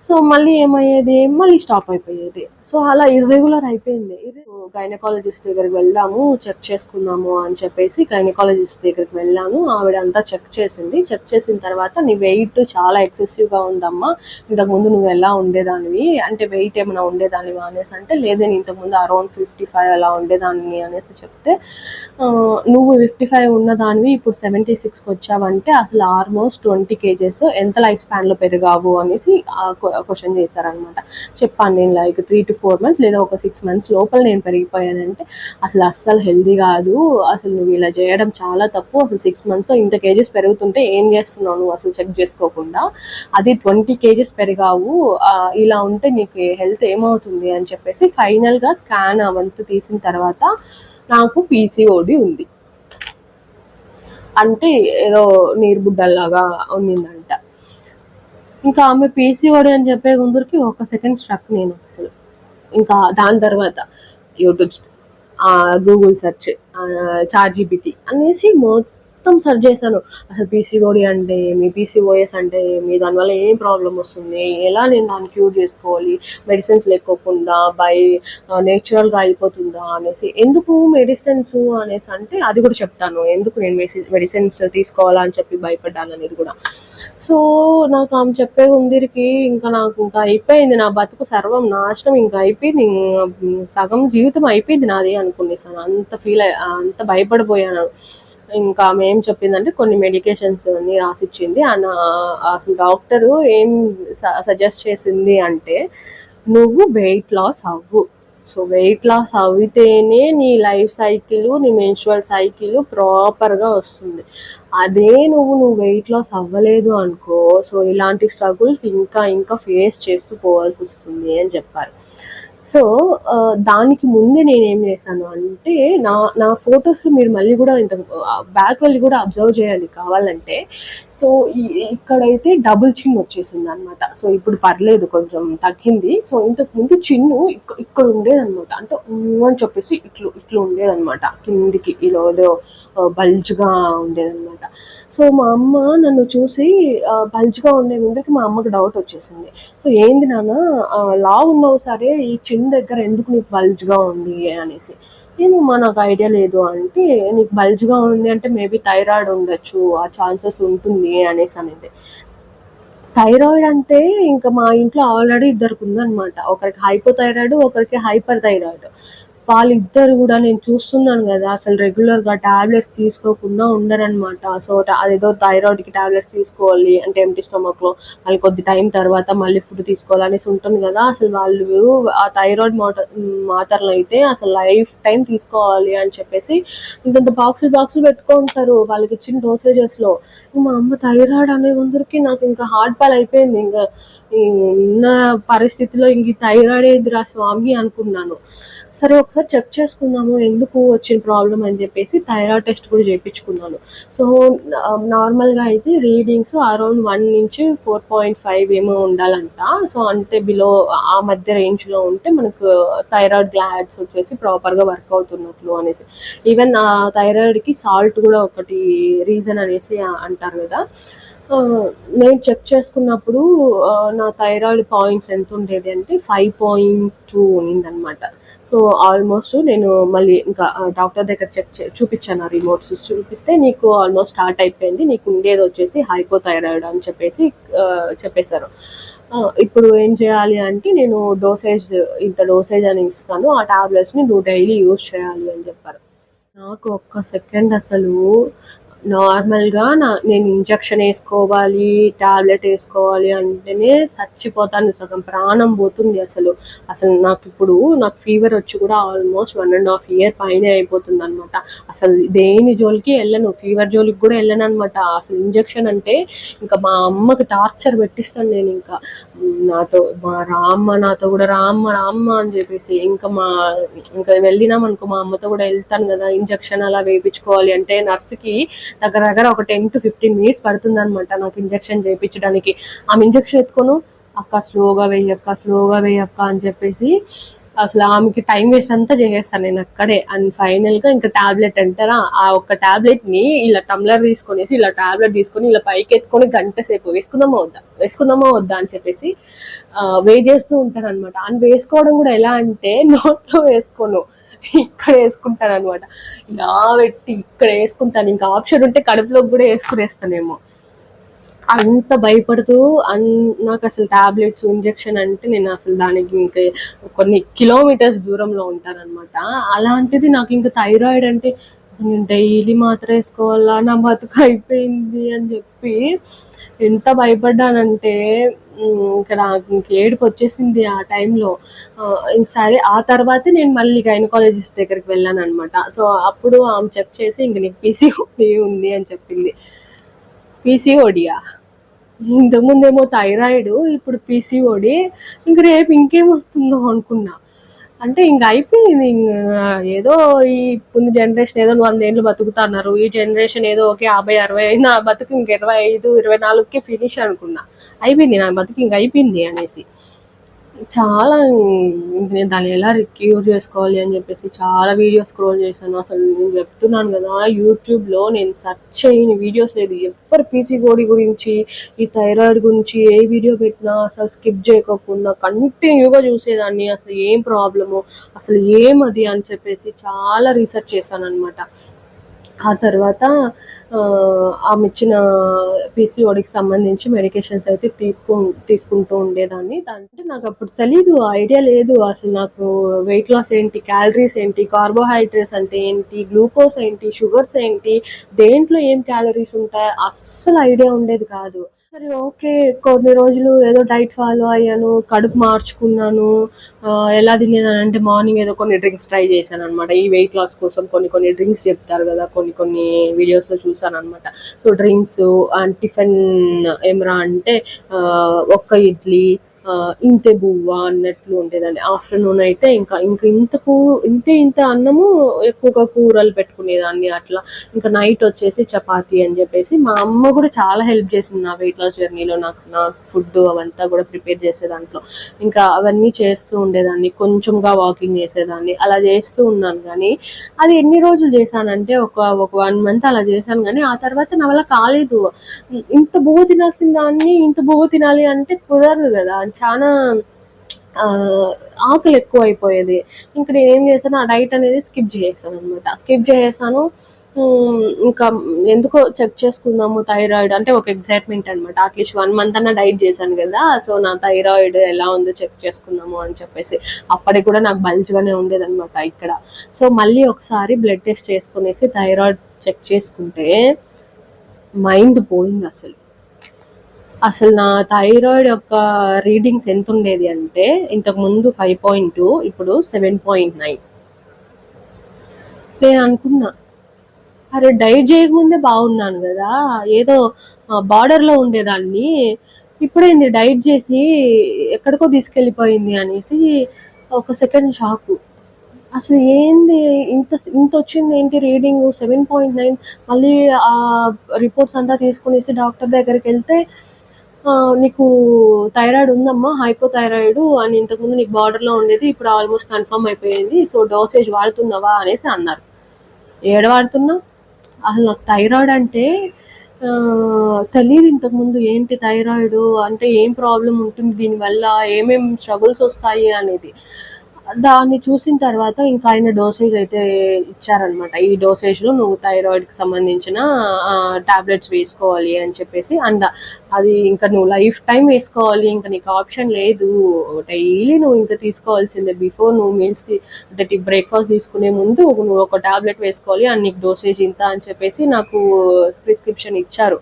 సో మళ్ళీ ఏమయ్యేది, మళ్ళీ స్టాప్ అయిపోయేది. సో అలా ఇర్రెగ్యులర్ అయిపోయింది. గైనకాలజిస్ట్ దగ్గరికి వెళ్దాము, చెక్ చేసుకుందాము అని చెప్పేసి గైనకాలజిస్ట్ దగ్గరికి వెళ్ళాను. ఆవిడ అంతా చెక్ చేసింది. చెక్ చేసిన తర్వాత నీ వెయిట్ చాలా ఎక్సెసివ్గా ఉందమ్మా, ఇంతకుముందు నువ్వు ఎలా ఉండేదానివి అంటే వెయిట్ ఏమైనా ఉండేదానివా అనేసి అంటే లేదు, నేను ఇంతకుముందు అరౌండ్ 55 అలా ఉండేదాన్ని అనేసి చెప్తే నువ్వు 55 ఉన్నదానివి ఇప్పుడు 76కి వచ్చావంటే అసలు ఆల్మోస్ట్ 20 కేజెస్ ఎంత లైఫ్ స్పాన్లో పెరిగావు అనేసి క్వశ్చన్ చేశారనమాట. చెప్పాను నేను లైక్ 3 to 4 months లేదా ఒక 6 months లోపల నేను పెరిగిపోయానంటే అసలు అస్సలు హెల్దీ కాదు, అసలు నువ్వు ఇలా చేయడం చాలా తప్పు, అసలు 6 monthsలో ఇంత కేజెస్ పెరుగుతుంటే ఏం చేస్తున్నావు నువ్వు అసలు చెక్ చేసుకోకుండా, అది 20 కేజెస్ పెరిగావు, ఇలా ఉంటే నీకు హెల్త్ ఏమవుతుంది అని చెప్పేసి ఫైనల్గా స్కాన్ అవంతా తీసిన తర్వాత నాకు పీసీఓడి ఉంది. అంటే ఏదో నీరుబుడ్డల్లాగా ఉన్నిందంట. ఇంకా ఆమె పీసీఓడి అని చెప్పే ముందరికి ఒక సెకండ్ స్ట్రక్ నేను అసలు. ఇంకా దాని తర్వాత యూట్యూబ్, గూగుల్ సెర్చ్, చాట్‌జీపీటీ అనేసి మొత్తం సెర్చ్ చేశాను. అసలు పీసీఓడి అంటే ఏమి, పీసీఓఎస్ అంటే ఏమి, దానివల్ల ఏం ప్రాబ్లం వస్తుంది, ఎలా నేను దాన్ని క్యూర్ చేసుకోవాలి, మెడిసిన్స్ లేకోకుండా నేచురల్గా అయిపోతుందా అనేసి. ఎందుకు మెడిసిన్స్ అనేసి అంటే అది కూడా చెప్తాను, ఎందుకు నేను మెడిసిన్స్ తీసుకోవాలా అని చెప్పి భయపడ్డాను అనేది కూడా. సో నాకు ఆమె చెప్పే ముందరికి నాకు ఇంకా అయిపోయింది, నా బతుకు సర్వం నాశనం ఇంకా అయిపోయింది, సగం జీవితం అయిపోయింది నాది అనుకునేసాను. అంత భయపడిపోయాను. ఇంకా ఆమె ఏం చెప్పిందంటే కొన్ని మెడికేషన్స్ అన్ని రాసిచ్చింది. అసలు డాక్టరు ఏం సజెస్ట్ చేసింది అంటే నువ్వు వెయిట్ లాస్ అవ్వు. సో వెయిట్ లాస్ అవితేనే నీ లైఫ్ సైకిల్, నీ మెన్స్ట్రువల్ సైకిల్ ప్రాపర్గా వస్తుంది. అదే నువ్వు వెయిట్ లాస్ అవ్వలేదు అనుకో, సో ఇలాంటి స్ట్రగుల్స్ ఇంకా ఫేస్ చేస్తూ పోవాల్సి వస్తుంది అని చెప్పారు. సో దానికి ముందే నేనేం చేశాను అంటే నా ఫొటోస్లో మీరు మళ్ళీ కూడా ఇంత బ్యాక్ వెళ్ళి కూడా అబ్జర్వ్ చేయాలి కావాలంటే. సో ఇక్కడైతే డబుల్ చిన్ వచ్చేసింది అనమాట. సో ఇప్పుడు పర్లేదు, కొంచెం తగ్గింది. సో ఇంతకు ముందు చిన్ను ఇక్కడ ఉండేదన్నమాట. అంటే అని చెప్పేసి ఇట్లా ఉండేదన్నమాట, కిందికి ఇలా ఏదో బల్జ్గా ఉండేదన్నమాట. సో మా అమ్మ నన్ను చూసి బల్జ్గా ఉండే ముందుకి మా అమ్మకి డౌట్ వచ్చేసింది. సో ఏంది నాన్న లావు ఉన్నావు సరే, ఈ చిన్న దగ్గర ఎందుకు నీకు బల్జ్గా ఉంది అనేసి. నాకు ఐడియా లేదు అంటే, నీకు బల్జ్గా ఉంది అంటే మేబీ థైరాయిడ్ ఉండొచ్చు, ఆ ఛాన్సెస్ ఉంటుంది అనేసి అనేది. థైరాయిడ్ అంటే ఇంకా మా ఇంట్లో ఆల్రెడీ ఇద్దరికి ఉందన్నమాట. ఒకరికి హైపోథైరాయిడ్, ఒకరికి హైపర్ థైరాయిడ్. వాళ్ళిద్దరు కూడా నేను చూస్తున్నాను కదా, అసలు రెగ్యులర్గా టాబ్లెట్స్ తీసుకోకుండా ఉండరనమాట. సో అదేదో థైరాయిడ్కి టాబ్లెట్స్ తీసుకోవాలి అంటే ఎంటీ స్టమక్లో, మళ్ళీ కొద్ది టైం తర్వాత మళ్ళీ ఫుడ్ తీసుకోవాలనేసి ఉంటుంది కదా. అసలు వాళ్ళు ఆ థైరాయిడ్ మాత్రలు అయితే అసలు లైఫ్ టైం తీసుకోవాలి అని చెప్పేసి ఇంత బాక్సులు పెట్టుకుంటారు వాళ్ళకి ఇచ్చిన డోసేజెస్లో. మా అమ్మ థైరాయిడ్ అనే ముందరికి నాకు ఇంకా హార్ట్ పాల్ అయిపోయింది. ఇంకా ఉన్న పరిస్థితిలో ఇంక థైరాయిడ్ ఏదిరా స్వామి అనుకున్నాను. సరే ఒకసారి ఒకసారి చెక్ చేసుకుందాము ఎందుకు వచ్చిన ప్రాబ్లం అని చెప్పేసి థైరాయిడ్ టెస్ట్ కూడా చేయించుకున్నాను. సో నార్మల్గా అయితే రీడింగ్స్ అరౌండ్ 1 నుంచి 4.5 ఏమో ఉండాలంట. సో అంటే బిలో ఆ మధ్య రేంజ్లో ఉంటే మనకు థైరాయిడ్ గ్లాడ్స్ వచ్చేసి ప్రాపర్గా వర్క్ అవుతున్నట్లు అనేసి. ఈవెన్ ఆ థైరాయిడ్కి సాల్ట్ కూడా ఒకటి రీజన్ అనేసి అంటారు కదా. నేను చెక్ చేసుకున్నప్పుడు నా థైరాయిడ్ పాయింట్స్ ఎంత ఉండేది అంటే 5.2 ఉన్నిందనమాట. సో ఆల్మోస్ట్ నేను మళ్ళీ ఇంకా డాక్టర్ దగ్గర చూపించాను, ఆ రిమోట్స్ చూపిస్తే నీకు ఆల్మోస్ట్ స్టార్ట్ అయిపోయింది, నీకు ఉండేది వచ్చేసి హైపోథైరాయిడ్ అని చెప్పేశారు. ఇప్పుడు ఏం చేయాలి అంటే నేను ఇంత డోసేజ్ అని ఇస్తాను, ఆ టాబ్లెట్స్ని నువ్వు డైలీ యూజ్ చేయాలి అని చెప్పారు. నాకు ఒక్క సెకండ్ అసలు నార్మల్గా నేను ఇంజక్షన్ వేసుకోవాలి, టాబ్లెట్ వేసుకోవాలి అంటేనే చచ్చిపోతాను, సగం ప్రాణం పోతుంది. అసలు నాకు ఫీవర్ వచ్చి కూడా ఆల్మోస్ట్ 1.5 year పైనే అయిపోతుంది అనమాట. అసలు దేని జోలికి వెళ్ళను, ఫీవర్ జోలికి కూడా వెళ్ళను అనమాట. అసలు ఇంజక్షన్ అంటే ఇంకా మా అమ్మకి టార్చర్ పెట్టిస్తాను నేను. ఇంకా నాతో కూడా రామ్మ అని చెప్పేసి ఇంకా వెళ్ళినామనుకో మా అమ్మతో కూడా వెళ్తాను కదా, ఇంజక్షన్ అలా వేయించుకోవాలి అంటే నర్సుకి దగ్గర ఒక 10 to 15 minutes పడుతుంది అనమాట నాకు ఇంజక్షన్ చేయించడానికి. ఆమె ఇంజక్షన్ ఎత్తుకోను, అక్క స్లోగా వేయక్క అని చెప్పేసి అసలు ఆమెకి టైం వేస్ట్ అంతా చేసేస్తాను నేను అక్కడే. అండ్ ఫైనల్ గా ఇంకా టాబ్లెట్ అంటారా, ఆ ఒక్క టాబ్లెట్ ని ఇలా టమ్లర్ తీసుకొనేసి ఇలా టాబ్లెట్ తీసుకొని ఇలా పైకి ఎత్తుకొని గంట సేపు వేసుకుందామా వద్దా అని చెప్పేసి వే చేస్తూ ఉంటాను అనమాట. అండ్ వేసుకోవడం కూడా ఎలా అంటే నోట్లో వేసుకోను, ఇక్కడ వేసుకుంటాను అనమాట. ఇలా పెట్టి ఇక్కడ వేసుకుంటాను, ఇంకా ఆప్షన్ ఉంటే కడుపులోకి కూడా వేసుకునేస్తానేమో. అంత భయపడుతూ నాకు అసలు టాబ్లెట్స్ ఇంజెక్షన్ అంటే నేను అసలు దానికి ఇంకా కొన్ని కిలోమీటర్స్ దూరంలో ఉంటానన్నమాట. అలాంటిది నాకు ఇంకా థైరాయిడ్ అంటే నేను డైలీ మాత్రం వేసుకోవాలా, నా బతుకు అయిపోయింది అని చెప్పి ఎంత భయపడ్డానంటే ఇంకా నాకు ఏడుపు వచ్చేసింది ఆ టైంలో. సరే ఆ తర్వాతే నేను మళ్ళీ గైనకాలజిస్ట్ దగ్గరికి వెళ్ళాను అనమాట. సో అప్పుడు ఆమె చెక్ చేసి ఇంక నీకు పీసీఓడి ఉంది అని చెప్పింది. పీసీఓడియా? ఇంతకుముందేమో థైరాయిడ్, ఇప్పుడు పీసీఓడి. ఇంక రేపు ఇంకేం వస్తుందో అనుకున్నా. అంటే ఇంక అయిపోయింది. ఏదో ఈ ముందు జనరేషన్ ఏదో 100 ఏళ్ళు బతుకుతున్నారు, ఈ జనరేషన్ ఏదో ఒక 50-60 అయినా బతుకు ఇంక 25-24కి ఫినిష్ అనుకున్నా. అయిపోయింది నా బతుకు, ఇంక అయిపోయింది అనేసి చాలా నేను దాన్ని ఎలా క్యూర్ చేసుకోవాలి అని చెప్పేసి చాలా వీడియోస్ స్క్రోల్ చేశాను. అసలు నేను చెప్తున్నాను కదా, యూట్యూబ్లో నేను సెర్చ్ చేయని వీడియోస్ లేదు. ఎవరు పీసీఓడి గురించి, ఈ థైరాయిడ్ గురించి ఏ వీడియో పెట్టినా అసలు స్కిప్ చేయకుండా కంటిన్యూగా చూసేదాన్ని. అసలు ఏం ప్రాబ్లము, అసలు ఏమది అని చెప్పేసి చాలా రీసెర్చ్ చేశాను అనమాట. ఆ తర్వాత ఆమె ఇచ్చిన పీసీఓడికి సంబంధించి మెడికేషన్స్ అయితే తీసుకుంటూ ఉండేదాన్ని. దాంట్లో నాకు అప్పుడు తెలీదు, ఐడియా లేదు అసలు నాకు వెయిట్ లాస్ ఏంటి, క్యాలరీస్ ఏంటి, కార్బోహైడ్రేట్స్ అంటే ఏంటి, గ్లూకోజ్ ఏంటి, షుగర్స్ ఏంటి, దేంట్లో ఏం క్యాలరీస్ ఉంటాయి అస్సలు ఐడియా ఉండేది కాదు. సరే ఓకే, కొన్ని రోజులు ఏదో డైట్ ఫాలో అయ్యాను, కడుపు మార్చుకున్నాను. ఎలా తినేదాన్ని అంటే మార్నింగ్ ఏదో కొన్ని డ్రింక్స్ ట్రై చేశాను అనమాట. ఈ వెయిట్ లాస్ కోసం కొన్ని డ్రింక్స్ చెప్తారు కదా, కొన్ని వీడియోస్లో చూసాను అనమాట. సో డ్రింక్స్ అండ్ టిఫిన్ ఏమరా అంటే ఒక్క ఇడ్లీ ఇంతే బువ్వ అన్నట్లు ఉండేదాన్ని. ఆఫ్టర్నూన్ అయితే ఇంకా ఇంత అన్నము, ఎక్కువగా కూరలు పెట్టుకునేదాన్ని అట్లా. ఇంకా నైట్ వచ్చేసి చపాతీ అని చెప్పేసి మా అమ్మ కూడా చాలా హెల్ప్ చేసింది నా వెయిట్ లాస్ జర్నీలో. నాకు ఫుడ్ అవంతా కూడా ప్రిపేర్ చేసే దాంట్లో ఇంకా అవన్నీ చేస్తూ ఉండేదాన్ని. కొంచెంగా వాకింగ్ చేసేదాన్ని, అలా చేస్తూ ఉన్నాను. కానీ అది ఎన్ని రోజులు చేశానంటే ఒక 1 month అలా చేశాను. కానీ ఆ తర్వాత నా వల్ల కాలేదు. ఇంత బువ్వ తినాల్సిన దాన్ని ఇంత బువ్వ తినాలి అంటే కుదరదు కదా, చాలా ఆకలి ఎక్కువ అయిపోయేది. ఇంకా నేను ఏం చేశాను, ఆ డైట్ అనేది స్కిప్ చేసేసాను. ఇంకా ఎందుకో చెక్ చేసుకుందాము థైరాయిడ్ అంటే ఒక ఎగ్జైట్మెంట్ అనమాట. అట్లీస్ట్ 1 month అన్న డైట్ చేశాను కదా, సో నా థైరాయిడ్ ఎలా ఉందో చెక్ చేసుకుందాము అని చెప్పేసి. అప్పటికి కూడా నాకు బల్జ్గానే ఉండేదన్నమాట ఇక్కడ. సో మళ్ళీ ఒకసారి బ్లడ్ టెస్ట్ చేసుకునేసి థైరాయిడ్ చెక్ చేసుకుంటే మైండ్ పోయింది అసలు నా థైరాయిడ్ యొక్క రీడింగ్స్ ఎంత ఉండేది అంటే ఇంతకు ముందు 5.2, ఇప్పుడు 7.9. నేను అనుకున్నా, అరే డైట్ చేయకముందే బాగున్నాను కదా, ఏదో బార్డర్లో ఉండేదాన్ని, ఇప్పుడేంది డైట్ చేసి ఎక్కడికో తీసుకెళ్ళిపోయింది అనేసి ఒక సెకండ్ షాకు. అసలు ఏంది ఇంత ఇంత వచ్చింది ఏంటి రీడింగ్ 7.9. మళ్ళీ ఆ రిపోర్ట్స్ అంతా తీసుకునేసి డాక్టర్ దగ్గరికి వెళ్తే నీకు థైరాయిడ్ ఉందమ్మా, హైపోథైరాయిడ్ అని, ఇంతకుముందు నీకు బార్డర్లో ఉండేది, ఇప్పుడు ఆల్మోస్ట్ కన్ఫర్మ్ అయిపోయింది, సో డోసేజ్ వాడుతున్నావా అనేసి అన్నారు. ఏడ వాడుతున్నా? అసలు నాకు థైరాయిడ్ అంటే తెలియదు ఇంతకుముందు, ఏంటి థైరాయిడ్ అంటే ఏం ప్రాబ్లం ఉంటుంది దీనివల్ల, ఏమేం స్ట్రగుల్స్ వస్తాయి అనేది. దాన్ని చూసిన తర్వాత ఇంకా ఆయన డోసేజ్ అయితే ఇచ్చారనమాట. ఈ డోసేజ్లో నువ్వు థైరాయిడ్కి సంబంధించిన టాబ్లెట్స్ వేసుకోవాలి అని చెప్పేసి. అండ్ అది ఇంకా నువ్వు లైఫ్ టైం వేసుకోవాలి, ఇంకా నీకు ఆప్షన్ లేదు, డైలీ నువ్వు ఇంకా తీసుకోవాల్సిందే. బిఫోర్ నువ్వు మీల్స్ అంటే బ్రేక్ఫాస్ట్ తీసుకునే ముందు నువ్వు ఒక టాబ్లెట్ వేసుకోవాలి, అండ్ నీకు డోసేజ్ ఇంత అని చెప్పేసి నాకు ప్రిస్క్రిప్షన్ ఇచ్చారు.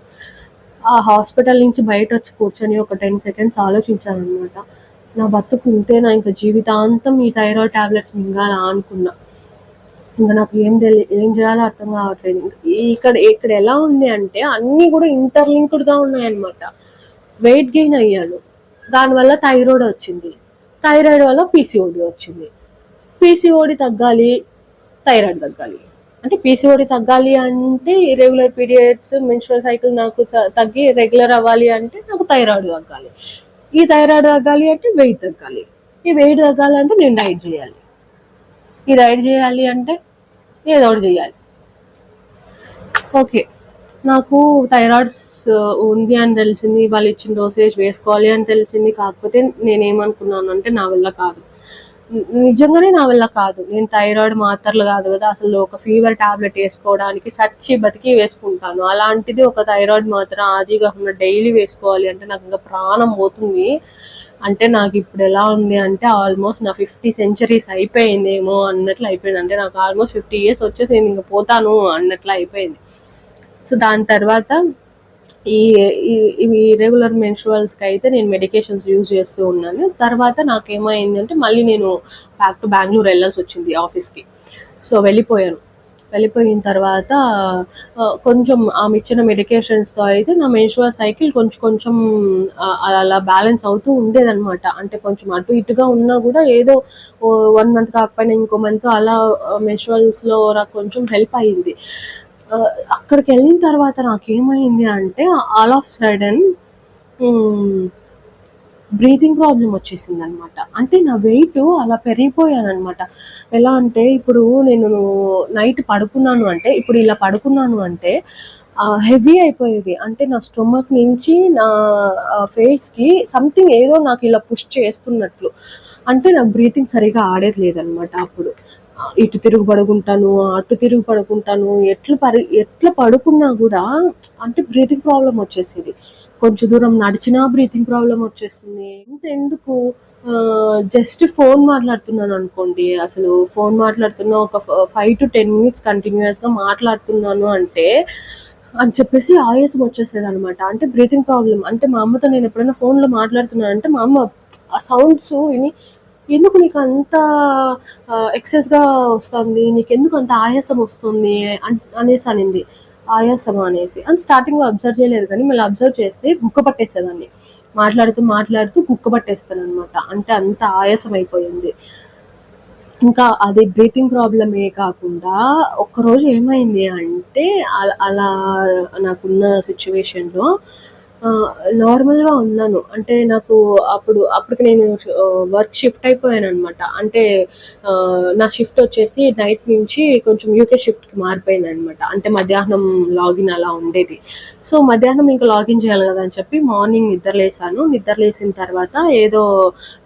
ఆ హాస్పిటల్ నుంచి బయట వచ్చి కూర్చొని ఒక 10 seconds ఆలోచించాను అనమాట. నా బతుకు ఇంతేనా, ఇంకా జీవితాంతం ఈ థైరాయిడ్ టాబ్లెట్స్ మింగాలా అనుకున్నా. ఇంకా నాకు ఏం చేయాలో అర్థం కావట్లేదు. ఇక్కడ ఎలా ఉంది అంటే అన్నీ కూడా ఇంటర్లింక్డ్గా ఉన్నాయన్నమాట. వెయిట్ గెయిన్ అయ్యాను, దానివల్ల థైరాయిడ్ వచ్చింది, థైరాయిడ్ వల్ల పీసీఓడి వచ్చింది, పీసీఓడి తగ్గాలి, థైరాయిడ్ తగ్గాలి. అంటే పీసీఓడి తగ్గాలి అంటే ఇర్రెగ్యులర్ పీరియడ్స్, మెన్స్ట్రువల్ సైకిల్ నాకు తగ్గి రెగ్యులర్ అవ్వాలి అంటే నాకు థైరాయిడ్ తగ్గాలి. ఈ థైరాయిడ్ తగ్గాలి అంటే వెయిట్ తగ్గాలి, ఈ వెయిట్ తగ్గాలి అంటే నేను డైట్ చేయాలి, ఈ డైట్ చేయాలి అంటే ఏదో ఒకటి చేయాలి. ఓకే, నాకు థైరాయిడ్స్ ఉంది అని తెలిసింది, వాళ్ళు ఇచ్చిన డోసేజ్ వేసుకోవాలి అని తెలిసింది. కాకపోతే నేనేమనుకున్నాను అంటే నా వల్ల కాదు, నిజంగానే నా వల్ల కాదు. నేను థైరాయిడ్ మాత్రలు కాదు కదా, అసలు ఒక ఫీవర్ టాబ్లెట్ వేసుకోవడానికి సచ్చి బతికి వేసుకుంటాను, అలాంటిది ఒక థైరాయిడ్ మాత్రం ఆది కాకుండా డైలీ వేసుకోవాలి అంటే నాకు ఇంకా ప్రాణం పోతుంది. అంటే నాకు ఇప్పుడు ఎలా ఉంది అంటే ఆల్మోస్ట్ నా 50 centuries అయిపోయిందేమో అన్నట్లు అయిపోయింది. అంటే నాకు ఆల్మోస్ట్ 50 years వచ్చేసింది, ఇంకా పోతాను అన్నట్లు అయిపోయింది. సో దాని తర్వాత ఇవి రెగ్యులర్ మెన్స్ట్రువల్స్కి అయితే నేను మెడికేషన్స్ యూజ్ చేస్తూ ఉన్నాను. తర్వాత నాకేమైంది అంటే మళ్ళీ నేను బ్యాక్ టు బెంగళూరు వెళ్ళాల్సి వచ్చింది ఆఫీస్కి. సో వెళ్ళిపోయిన తర్వాత కొంచెం ఆమె ఇచ్చిన మెడికేషన్స్తో అయితే నా మెన్స్ట్రువల్ సైకిల్ కొంచెం అలా బ్యాలెన్స్ అవుతూ ఉండేదన్నమాట. అంటే కొంచెం అటు ఇటుగా ఉన్నా కూడా ఏదో 1 month కాకపోయినా ఇంకో మంత్ అలా మెన్స్ట్రువల్స్లో నాకు కొంచెం హెల్ప్ అయ్యింది. అక్కడికి వెళ్ళిన తర్వాత నాకేమైంది అంటే all of sudden breathing problem వచ్చేసింది అనమాట. అంటే నా వెయిట్ అలా పెరిగిపోయాను అనమాట. ఎలా అంటే ఇప్పుడు నేను నైట్ పడుకున్నాను అంటే, ఇప్పుడు ఇలా పడుకున్నాను అంటే హెవీ అయిపోయేది. అంటే నా స్టొమక్ నుంచి నా ఫేస్కి సంథింగ్ ఏదో నాకు ఇలా పుష్ చేస్తున్నట్లు. అంటే నాకు బ్రీతింగ్ సరిగా ఆడేది లేదనమాట. అప్పుడు ఇటు తిరుగు పడుకుంటాను, అటు తిరుగు పడుకుంటాను, ఎట్లా పడుకున్నా కూడా అంటే బ్రీతింగ్ ప్రాబ్లం వచ్చేసేది. కొంచెం దూరం నడిచినా బ్రీతింగ్ ప్రాబ్లం వచ్చేస్తుంది. ఎందుకు జస్ట్ ఫోన్ మాట్లాడుతున్నాను అనుకోండి, అసలు ఫోన్ మాట్లాడుతున్నా ఒక 5 to 10 minutes కంటిన్యూస్గా మాట్లాడుతున్నాను అంటే అని చెప్పేసి ఆయాసం వచ్చేసేది అనమాట. అంటే బ్రీతింగ్ ప్రాబ్లం. అంటే మా అమ్మతో నేను ఎప్పుడైనా ఫోన్లో మాట్లాడుతున్నాను అంటే మా అమ్మ ఆ సౌండ్స్ విని ఎందుకు నీకు అంత ఎక్సెస్గా వస్తుంది, నీకెందుకు అంత ఆయాసం వస్తుంది అనేసి అనింది. ఆయాసం అనేసి అని స్టార్టింగ్లో అబ్జర్వ్ చేయలేదు, కానీ మళ్ళీ అబ్జర్వ్ చేస్తే గుక్క పట్టేసేదాన్ని. మాట్లాడుతూ గుక్క పట్టేస్తాను అనమాట. అంటే అంత ఆయాసం అయిపోయింది. ఇంకా అది బ్రీతింగ్ ప్రాబ్లమే కాకుండా ఒక్కరోజు ఏమైంది అంటే అలా నాకున్న సిచ్యువేషన్లో నార్మల్గా ఉన్నాను. అంటే నాకు అప్పటికి నేను వర్క్ షిఫ్ట్ అయిపోయాను అనమాట. అంటే నా షిఫ్ట్ వచ్చేసి నైట్ నుంచి కొంచెం యూకే షిఫ్ట్కి మారిపోయింది అనమాట. అంటే మధ్యాహ్నం లాగిన్ అలా ఉండేది. సో మధ్యాహ్నం ఇంకా లాగిన్ చేయాలి కదా అని చెప్పి మార్నింగ్ నిద్ర లేసిన తర్వాత ఏదో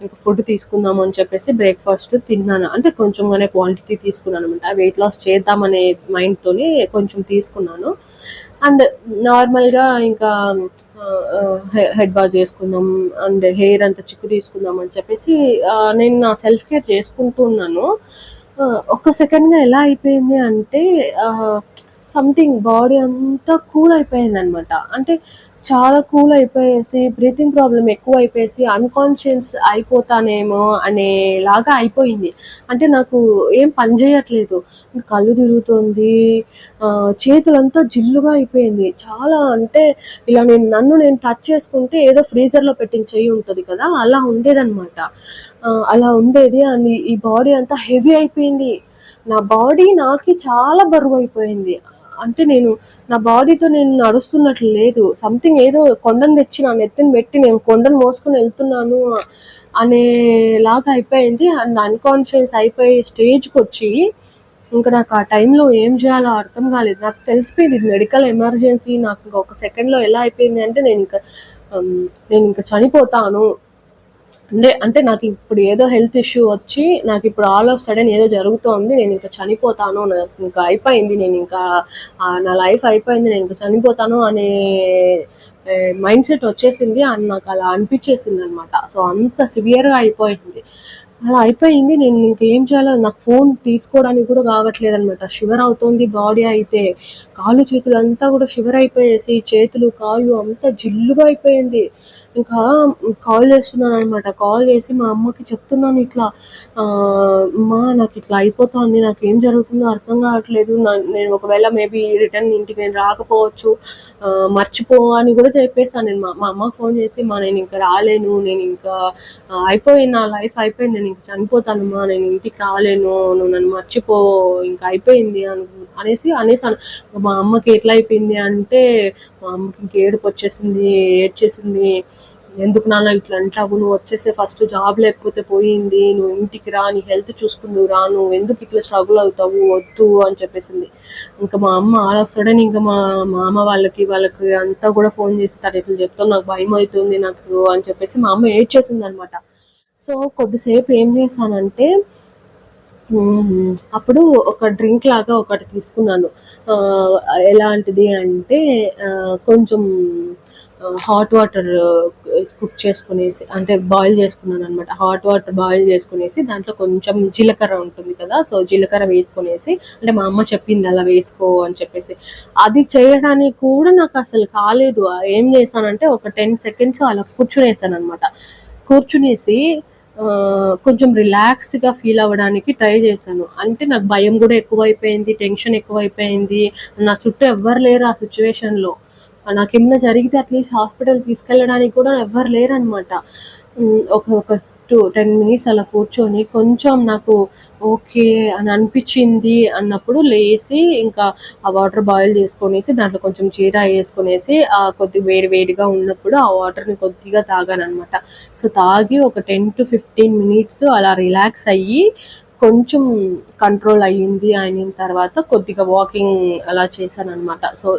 ఇంకా ఫుడ్ తీసుకుందాము అని చెప్పేసి బ్రేక్ఫాస్ట్ తిన్నాను. అంటే కొంచెంగానే క్వాంటిటీ తీసుకున్నాను అనమాట. వెయిట్ లాస్ చేద్దామనే మైండ్తోనే కొంచెం తీసుకున్నాను. అండ్ నార్మల్గా ఇంకా హెడ్ బాత్ చేసుకుందాం అండ్ హెయిర్ అంతా చిక్కు తీసుకుందాం అని చెప్పేసి నేను నా సెల్ఫ్ కేర్ చేసుకుంటూ ఉన్నాను. ఒక్క సెకండ్గా ఎలా అయిపోయింది అంటే సంథింగ్ బాడీ అంతా కూల్ అయిపోయింది అనమాట. అంటే చాలా కూల్ అయిపోయేసి, బ్రీతింగ్ ప్రాబ్లమ్ ఎక్కువ అయిపోయేసి, అన్‌కాన్షియస్ అయిపోతానేమో అనేలాగా అయిపోయింది. అంటే నాకు ఏం పని చేయట్లేదు. కళ్ళు తిరుగుతుంది. చేతులంతా జిల్లుగా అయిపోయింది. చాలా అంటే ఇలా నన్ను నేను టచ్ చేసుకుంటే ఏదో ఫ్రీజర్‌లో పెట్టిన చెయ్యి ఉంటది కదా! అలా ఉండేదనమాట. అలా ఉండేది. అండ్ ఈ బాడీ అంతా హెవీ అయిపోయింది. నా బాడీ నాకి చాలా బరువైపోయింది. అంటే నా బాడీతో నేను నడుస్తున్నట్లు లేదు. సంథింగ్ ఏదో కొండను తెచ్చి నా నెత్తిన పెట్టి నేను కొండను మోసుకొని వెళ్తున్నాను అనేలాగా అయిపోయింది. అండ్ అన్‌కాన్షియస్ అయిపోయే స్టేజ్‌కొచ్చి ఇంక నాకు ఆ టైంలో ఏం చేయాలో అర్థం కాలేదు. నాకు తెలిసిపోయింది ఇది మెడికల్ ఎమర్జెన్సీ. నాకు ఇంక ఒక సెకండ్‌లో ఎలా అయిపోయింది అంటే ఆహ్, నేనింక చనిపోతాను. అంటే నాకిప్పుడు ఏదో హెల్త్ ఇష్యూ వచ్చి నాకిప్పుడు ఆల్ ఆఫ్ సడెన్ ఏదో జరుగుతోంది. నేనింక చనిపోతాను. నాకింక అయిపోయింది. నా లైఫ్ అయిపోయింది. నేనింక చనిపోతాను అనే మైండ్ సెట్ వచ్చేసింది. అండ్ నాకలా అనిపిచ్చేసిందనమాట. సో, అంత సివియర్‌గా అయిపోయింది. అలా అయిపోయింది. నేను ఇంకేం చేయాలో నాకు ఫోన్ తీసుకోవడానికి కూడా కావట్లేదనమాట. షివర్ అవుతోంది బాడీ అయితే. కాళ్ళు చేతులంతా కూడా షివర్ అయిపోయేసి, చేతులు, కాళ్ళు అంతా జిల్లుగా అయిపోయింది. ఇంకా కాల్ చేస్తున్నాననమాట. కాల్ చేసి మా అమ్మకి చెప్తున్నాను ఇట్లా, "అమ్మా నాకిట్లా అయిపోతోంది. నాకేం జరుగుతుందో అర్థం కావట్లేదు. నేను ఒకవేళ మేబీ రిటర్న్ ఇంటికి నేను రాకపోవచ్చు. మర్చిపో" అని కూడా చెప్పేసాను నేను. మా మా అమ్మకి ఫోన్ చేసి, "అమ్మా నేనింక రాలేను. నేనింకా అయిపోయింది. నా లైఫ్ అయిపోయింది. నేనింక చనిపోతానమ్మా. నేను ఇంటికి రాలేను. నువ్వు నన్ను మర్చిపో. ఇంక అయిపోయింది" అనేసాను. మా అమ్మకి ఎట్లా అయిపోయింది అంటే, మా అమ్మకి ఇంక ఏడుపొచ్చేసింది. ఏడ్చేసింది. "ఎందుకు నాన్న ఇట్లా అంటావు? నువ్వు వచ్చేసేయి ఫస్ట్. జాబ్ లేకపోతే పోయింది. నువ్వు ఇంటికి రా. నీ హెల్త్ చూసుకుందువు రా. నువ్వెందుకు ఇట్లా స్ట్రగుల్ అవుతావు? వద్దు" అని చెప్పేసింది. ఇంకా మా అమ్మ ఆల్ ఆఫ్ సడన్ ఇంకా మా మామ వాళ్ళకి అంతా కూడా ఫోన్ చేసి, "తను ఇట్లా చెప్తాను. నాకు భయమవుతుంది నాకు" అని చెప్పేసి మా అమ్మ ఏడ్చేసిందనమాట. సో, కొద్దిసేపు ఏం చేశానంటే అప్పుడు ఒక డ్రింక్ లాగా ఒకటి తీసుకున్నాను. ఆహ్, ఎలాంటిది అంటే కొంచెం హాట్ వాటర్ కుక్ చేసుకునేసి, అంటే బాయిల్ చేసుకున్నాననమాట. హాట్ వాటర్ బాయిల్ చేసుకునేసి దాంట్లో కొంచెం జీలకర్ర ఉంటుంది కదా! సో, జీలకర్ర వేసుకునేసి, అంటే మా అమ్మ చెప్పింది అలా వేసుకో అని చెప్పేసి. అది చేయడానికి కూడా నాకసలు కాలేదు. ఏం చేశానంటే ఒక 10 సెకండ్స్ అలా కూర్చునేసాననమాట. కూర్చునేసి కొంచెం రిలాక్స్‌గా ఫీల్ అవ్వడానికి ట్రై చేశాను. అంటే నాకు భయం గూడా ఎక్కువైపోయింది. టెన్షన్ ఎక్కువైపోయింది. నా చుట్టూ ఎవ్వరు లేరు ఆ సిట్యుయేషన్‌లో. నాకేమన్నా జరిగితే అట్‌లీస్ట్ హాస్పిటల్ తీసుకెళ్ళడానికి కూడా ఎవ్వరు లేరనమాట. ఒక 10 మినిట్స్ అలా కూర్చొని కొంచెం నాకు ఓకే అని అనిపిచ్చింది అన్నప్పుడు లేసి ఇంకా ఆ వాటర్ బాయిల్ చేసుకొనేసి దాంట్లో కొంచెం జీరా యేసుకొనేసి కొద్దిగా వేడి వేడిగా ఉన్నప్పుడు ఆ వాటర్‌ని కొద్దిగా తాగాననమాట. సో, తాగి ఒక 10-15 మినిట్స్ అలా రిలాక్స్ అయ్యి కొంచెం కంట్రోల్ అయ్యింది. అయిన తర్వాత కొద్దిగా వాకింగ్ అలా చేశాననమాట. సో,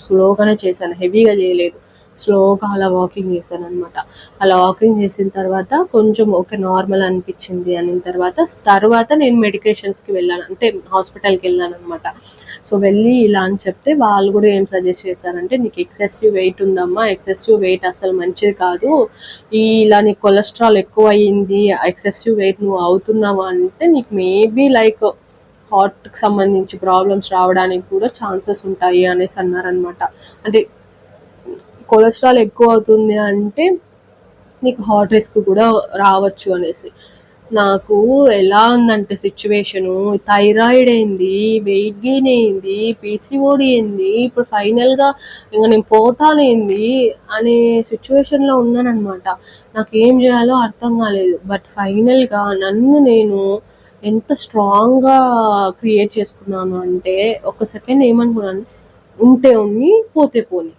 స్లోగానే చేశాను. హెవీగా చేయలేదు. స్లోగా అలా వాకింగ్ చేశాననమాట. అలా వాకింగ్ చేసిన తర్వాత కొంచెం ఓకే నార్మల్ అనిపిచ్చింది అనిన తర్వాత నేను మెడికేషన్స్‌కి వెళ్ళాను. అంటే హాస్పిటల్‌కి వెళ్ళాననమాట. సో, వెళ్ళి ఇలా అని చెప్తే వాళ్ళు కూడా ఏం సజెస్ట్ చేశారంటే, "నీకు ఎక్సెసివ్ వెయిట్ ఉందమ్మా. ఎక్సెసివ్ వెయిట్ అసలు మంచిది కాదు. ఇలా నీకు కొలెస్ట్రాల్ ఎక్కువయింది. ఎక్సెసివ్ వెయిట్ నువ్వు అవుతున్నావు అంటే నీకు మేబీ లైక్ హార్ట్‌కి సంబంధించి ప్రాబ్లమ్స్ రావడానికి కూడా ఛాన్సెస్ ఉంటాయి" అనేసి అన్నారనమాట. అంటే కొలెస్ట్రాల్ ఎక్కువ అవుతుంది అంటే నీకు హార్ట్ రిస్క్ కూడా రావచ్చు అనేసి. నాకు ఎలా ఉందంటే సిచ్యువేషను, థైరాయిడ్ ఏంది, వెయిట్ గెయిన్ ఏంది, పీసీఓడి ఏంది, ఇప్పుడు ఫైనల్‌గా ఇంక నేను పోతానేంది అనే సిచ్యువేషన్‌లో ఉన్నాననమాట. నాకేం జేయాలో అర్థం గాలేదు. బట్ ఫైనల్‌గా నన్ను నేను ఎంత స్ట్రాంగ్‌గా క్రియేట్ చేసుకున్నాను అంటే, ఒక సెకండ్ ఏమనుకున్నాను, ఉంటే ఉన్ని, పోతే పోనీ.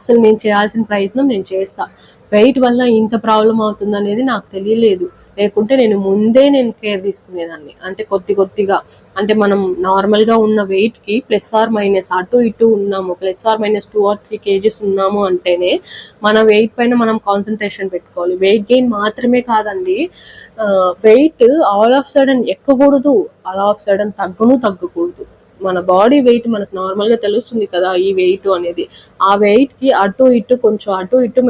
అసలు నేను చేయాల్సిన ప్రయత్నం నేను చేస్తా. వెయిట్ వల్ల ఇంత ప్రాబ్లమ్ అవుతుందనేది నాకు తెలియలేదు. లేకుంటే నేను ముందే కేర్ తీసుకునేదాన్ని. అంటే కొద్దిగా అంటే మనం నార్మల్‌గా ఉన్న వెయిట్‌కి ప్లస్ ఆర్ మైనస్ అటు ఇటు ఉన్నాము. Plus or minus 2 or 3 KGs ఉన్నాము అంటేనే మన వెయిట్ పైన మనం కాన్సంట్రేషన్ పెట్టుకోవాలి. వెయిట్ గెయిన్ మాత్రమే కాదండి. వెయిట్ ఆల్ ఆఫ్ సడెన్ ఎక్కకూడదు. ఆల్ ఆఫ్ సడెన్ తగ్గకూడదు. మన బాడీ వెయిట్ మనకు నార్మల్‌గా తెలుస్తుంది కదా! ఈ వెయిట్ అనేది. ఆ వెయిట్‌కి అటు ఇటు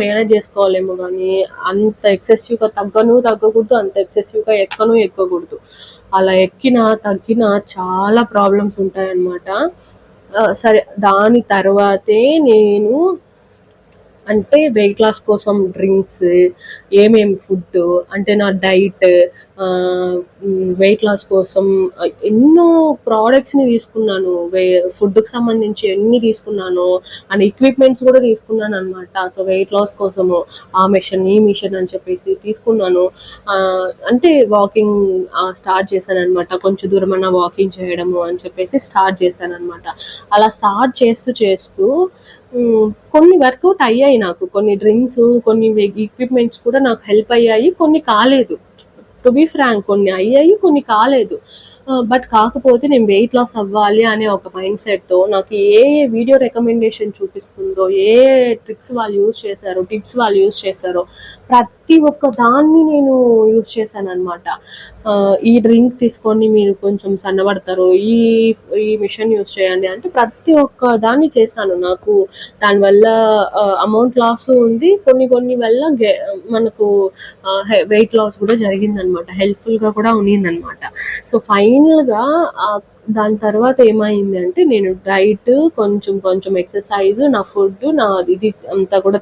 మేనేజ్ చేసుకోవాలేమో గానీ, అంత ఎక్సెసివ్‌గా తగ్గకూడదు. అంత ఎక్సెసివ్‌గా ఎక్కకూడదు. అలా ఎక్కినా, తగ్గినా చాలా ప్రాబ్లమ్స్ ఉంటాయన్నమాట. సరే దాని తర్వాతే నేను అంటే వెయిట్ లాస్ కోసం డ్రింక్స్, ఏమేమి ఫుడ్, అంటే నా డైట్, వెయిట్ లాస్ కోసం ఎన్నో ప్రోడక్ట్స్ని తీసుకున్నాను. ఫుడ్కి సంబంధించి ఎన్ని తీసుకున్నాను అండ్ ఎక్విప్మెంట్స్ కూడా తీసుకున్నాను అనమాట. సో వెయిట్ లాస్ కోసము ఆ మిషన్ ఈ మిషన్ అని చెప్పేసి తీసుకున్నాను. అంటే వాకింగ్ స్టార్ట్ చేశాను అనమాట. కొంచెం దూరం అన్నా వాకింగ్ చేయడము అని చెప్పేసి స్టార్ట్ చేశాను అనమాట. అలా స్టార్ట్ చేస్తూ చేస్తూ కొన్ని వర్కౌట్ అయ్యాయి నాకు. కొన్ని డ్రింక్స్, కొన్ని ఎక్విప్మెంట్స్ కూడా నాకు హెల్ప్ అయ్యాయి, కొన్ని కాలేదు. టు బీ ఫ్రాంక్, కొన్ని అయ్యాయి, కొన్ని కాలేదు. బట్ కాకపోతే నేను వెయిట్ లాస్ అవ్వాలి అనే ఒక మైండ్ సెట్తో నాకు ఏ వీడియో రికమెండేషన్ చూపిస్తుందో, ఏ ట్రిక్స్ వాళ్ళు యూజ్ చేశారో, టిప్స్ వాళ్ళు యూజ్ చేశారో ప్రతి ఒక్క దాన్ని నేను యూజ్ చేశాను అనమాట. ఈ డ్రింక్ తీసుకొని మీరు కొంచెం సన్నబడతారు, ఈ ఈ మిషన్ యూజ్ చేయండి అంటే ప్రతి ఒక్క దాన్ని చేశాను. నాకు దానివల్ల అమౌంట్ లాస్ ఉంది, కొన్ని కొన్ని వల్ల మనకు వెయిట్ లాస్ కూడా జరిగిందనమాట, హెల్ప్ఫుల్గా కూడా ఉన్నిందనమాట. సో ఫైనల్గా దాని తర్వాత ఏమైంది అంటే నేను డైట్, కొంచెం కొంచెం ఎక్సర్సైజ్, నా ఫుడ్, నా ఇది అంతా కూడా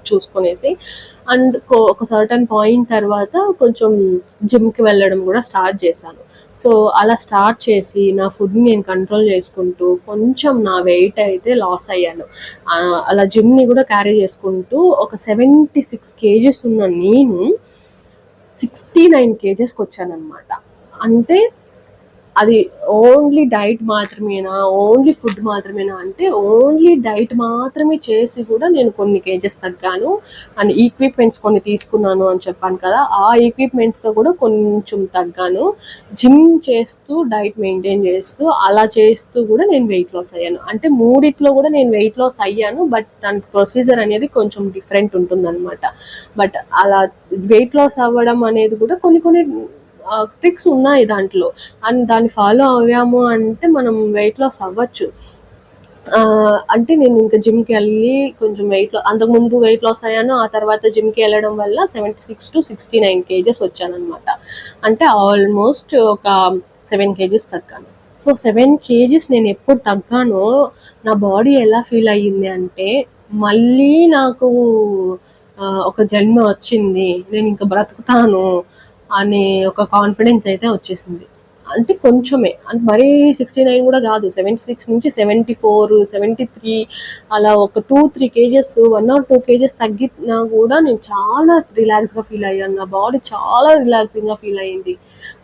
చూసుకొనేసి అండ్ ఒక సర్టన్ పాయింట్ తర్వాత కొంచెం జిమ్కి వెళ్ళడం కూడా స్టార్ట్ చేశాను. సో అలా స్టార్ట్ చేసి నా ఫుడ్ని నేను కంట్రోల్ చేసుకుంటూ కొంచెం నా వెయిట్ అయితే లాస్ అయ్యాను. అలా జిమ్ని కూడా క్యారీ చేసుకుంటూ ఒక 76 kgs ఉన్న నేను 69 kgsకి వచ్చాను అనమాట. అంటే అది ఓన్లీ డైట్ మాత్రమేనా, ఓన్లీ ఫుడ్ మాత్రమేనా అంటే ఓన్లీ డైట్ మాత్రమే చేసి కూడా నేను కొన్ని కేజెస్ తగ్గాను. అండ్ ఈక్విప్మెంట్స్ కొన్ని తీసుకున్నాను అని చెప్పాను కదా, ఆ ఈక్విప్మెంట్స్తో కూడా కొంచెం తగ్గాను. జిమ్ చేస్తూ డైట్ మెయింటైన్ చేస్తూ అలా చేస్తూ కూడా నేను వెయిట్ లాస్ అయ్యాను. అంటే మూడిట్లో కూడా నేను వెయిట్ లాస్ అయ్యాను, బట్ దాని ప్రొసీజర్ అనేది కొంచెం డిఫరెంట్ ఉంటుందన్నమాట. బట్ అలా వెయిట్ లాస్ అవ్వడం అనేది కూడా కొన్ని కొన్ని ట్రిక్స్ ఉన్నాయి దాంట్లో, అండ్ దాన్ని ఫాలో అయ్యాము అంటే మనం వెయిట్ లాస్ అవ్వచ్చు. అంటే నేను ఇంకా జిమ్కి వెళ్ళి కొంచెం అంతకుముందు వెయిట్ లాస్ అయ్యాను, ఆ తర్వాత జిమ్కి వెళ్ళడం వల్ల 76 to 69 kgs వచ్చానమాట. అంటే ఆల్మోస్ట్ ఒక 7 kgs తగ్గాను. సో 7 kgs నేను ఎప్పుడు తగ్గానో నా బాడీ ఎలా ఫీల్ అయ్యింది అంటే మళ్ళీ నాకు ఒక జన్మ వచ్చింది, నేను ఇంకా బ్రతుకుతాను అనే ఒక కాన్ఫిడెన్స్ అయితే వచ్చేసింది. అంటే కొంచెమే, అంటే మరీ 69 కూడా కాదు, 76 నుంచి 74, 73 అలా ఒక 2-3 kgs, 1 or 2 kgs తగ్గినా కూడా నేను చాలా రిలాక్స్గా ఫీల్ అయ్యాను. నా బాడీ చాలా రిలాక్సింగ్గా ఫీల్ అయ్యింది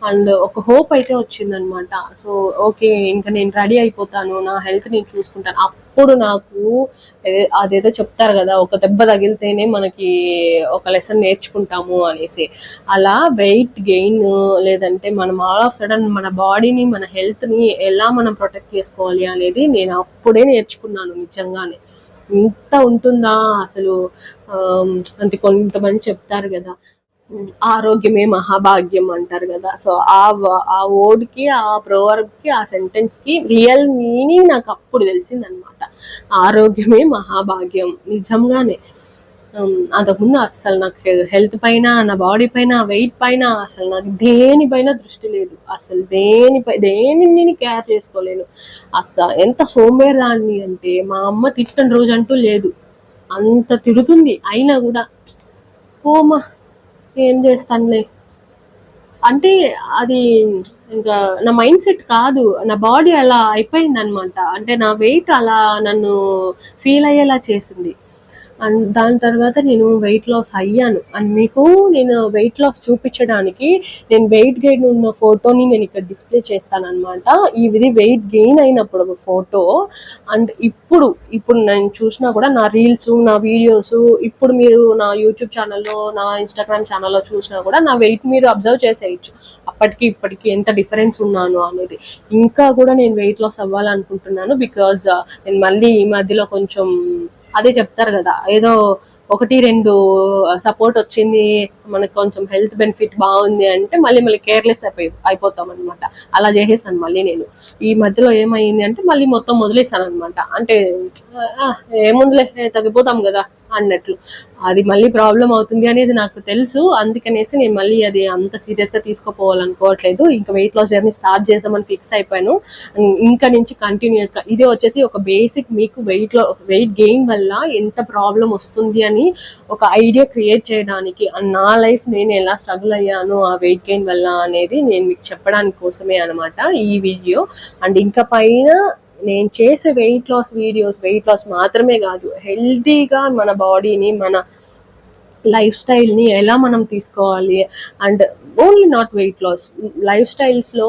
అండ్ ఒక హోప్ అయితే వచ్చిందనమాట. సో ఓకే, ఇంకా నేను రెడీ అయిపోతాను, నా హెల్త్ నేను చూసుకుంటాను. అప్పుడు నాకు అదేదో చెప్తారు కదా, ఒక దెబ్బ తగిలితేనే మనకి ఒక లెసన్ నేర్చుకుంటాము అనేసి, అలా వెయిట్ గెయిన్ లేదంటే మనం ఆల్ ఆఫ్ సడన్ మన బాడీని, మన హెల్త్ని ఎలా మనం ప్రొటెక్ట్ చేసుకోవాలి అనేది నేను అప్పుడే నేర్చుకున్నాను. నిజంగానే ఇంత ఉంటుందా అసలు, అంటే కొంతమంది చెప్తారు కదా ఆరోగ్యమే మహాభాగ్యం అంటారు కదా. సో ఆ వర్డ్కి, ఆ ప్రోవర్బ్కి, ఆ సెంటెన్స్కి రియల్ మీనింగ్ నాకు అప్పుడు తెలిసిందనమాట. ఆరోగ్యమే మహాభాగ్యం నిజంగానే. అంతకుముందు అసలు నాకు హెల్త్ పైన, నా బాడీ పైన, వెయిట్ పైన అసలు నాకు దేనిపైన దృష్టి లేదు. అసలు దేనిని నేను కేర్ చేసుకోలేను. అసలు ఎంత సోంబేరిదాన్ని అంటే మా అమ్మ తిట్టిన రోజు అంటూ లేదు, అంత తిడుతుంది అయినా కూడా ఓమా ఏం చేస్తానులే అంటే అది ఇంకా నా మైండ్ సెట్ కాదు, నా బాడీ అలా అయిపోయింది అనమాట. అంటే నా వెయిట్ అలా నన్ను ఫీల్ అయ్యేలా చేసింది. అండ్ దాని తర్వాత నేను వెయిట్ లాస్ అయ్యాను. అండ్ మీకు నేను వెయిట్ లాస్ చూపించడానికి నేను వెయిట్ గెయిన్ ఉన్న ఫోటోని నేను ఇక్కడ డిస్ప్లే చేస్తానమాట. ఇది వెయిట్ గెయిన్ అయినప్పుడు ఒక ఫోటో, అండ్ ఇప్పుడు నేను చూసినా కూడా నా రీల్స్, నా వీడియోస్, ఇప్పుడు మీరు నా యూట్యూబ్ ఛానల్లో, నా ఇన్స్టాగ్రామ్ ఛానల్లో చూసినా కూడా నా వెయిట్ మీరు అబ్జర్వ్ చేసేయచ్చు, అప్పటికి ఇప్పటికి ఎంత డిఫరెన్స్ ఉన్నాను అనేది. ఇంకా కూడా నేను వెయిట్ లాస్ అవ్వాలనుకుంటున్నాను, బికాజ్ నేను మళ్ళీ ఈ మధ్యలో కొంచెం అదే చెప్తారు కదా, ఏదో 1-2 సపోర్ట్ వచ్చింది, మనకు కొంచెం హెల్త్ బెనిఫిట్ బాగుంది అంటే మళ్ళీ కేర్లెస్ అయిపోతాం అనమాట. అలా చేసేసాను మళ్ళీ నేను. ఈ మధ్యలో ఏమైంది అంటే మళ్ళీ మొత్తం వదిలేసాను అనమాట. అంటే ఏముందిలే తగ్గిపోతాం కదా అన్నట్లు. అది మళ్ళీ ప్రాబ్లం అవుతుంది అనేది నాకు తెలుసు, అందుకనేసి నేను మళ్ళీ అది అంత సీరియస్గా తీసుకోపోవాలనుకోవట్లేదు. ఇంకా వెయిట్ లాస్ జర్నీ స్టార్ట్ చేద్దామని ఫిక్స్ అయిపోయాను. ఇంకా నుంచి కంటిన్యూస్గా ఇది వచ్చేసి ఒక బేసిక్ మీకు వెయిట్ గెయిన్ వల్ల ఎంత ప్రాబ్లం వస్తుంది అని ఒక ఐడియా క్రియేట్ చేయడానికి, నా లైఫ్ నేను ఎలా స్ట్రగుల్ అయ్యాను ఆ వెయిట్ గెయిన్ వల్ల అనేది నేను మీకు చెప్పడానికి కోసమే అనమాట ఈ వీడియో. అండ్ ఇంకా పైన నేను చేసే వెయిట్ లాస్ మాత్రమే కాదు, హెల్తీగా మన బాడీని, మన లైఫ్ స్టైల్ని ఎలా మనం తీసుకోవాలి, and only not weight loss, life స్టైల్స్లో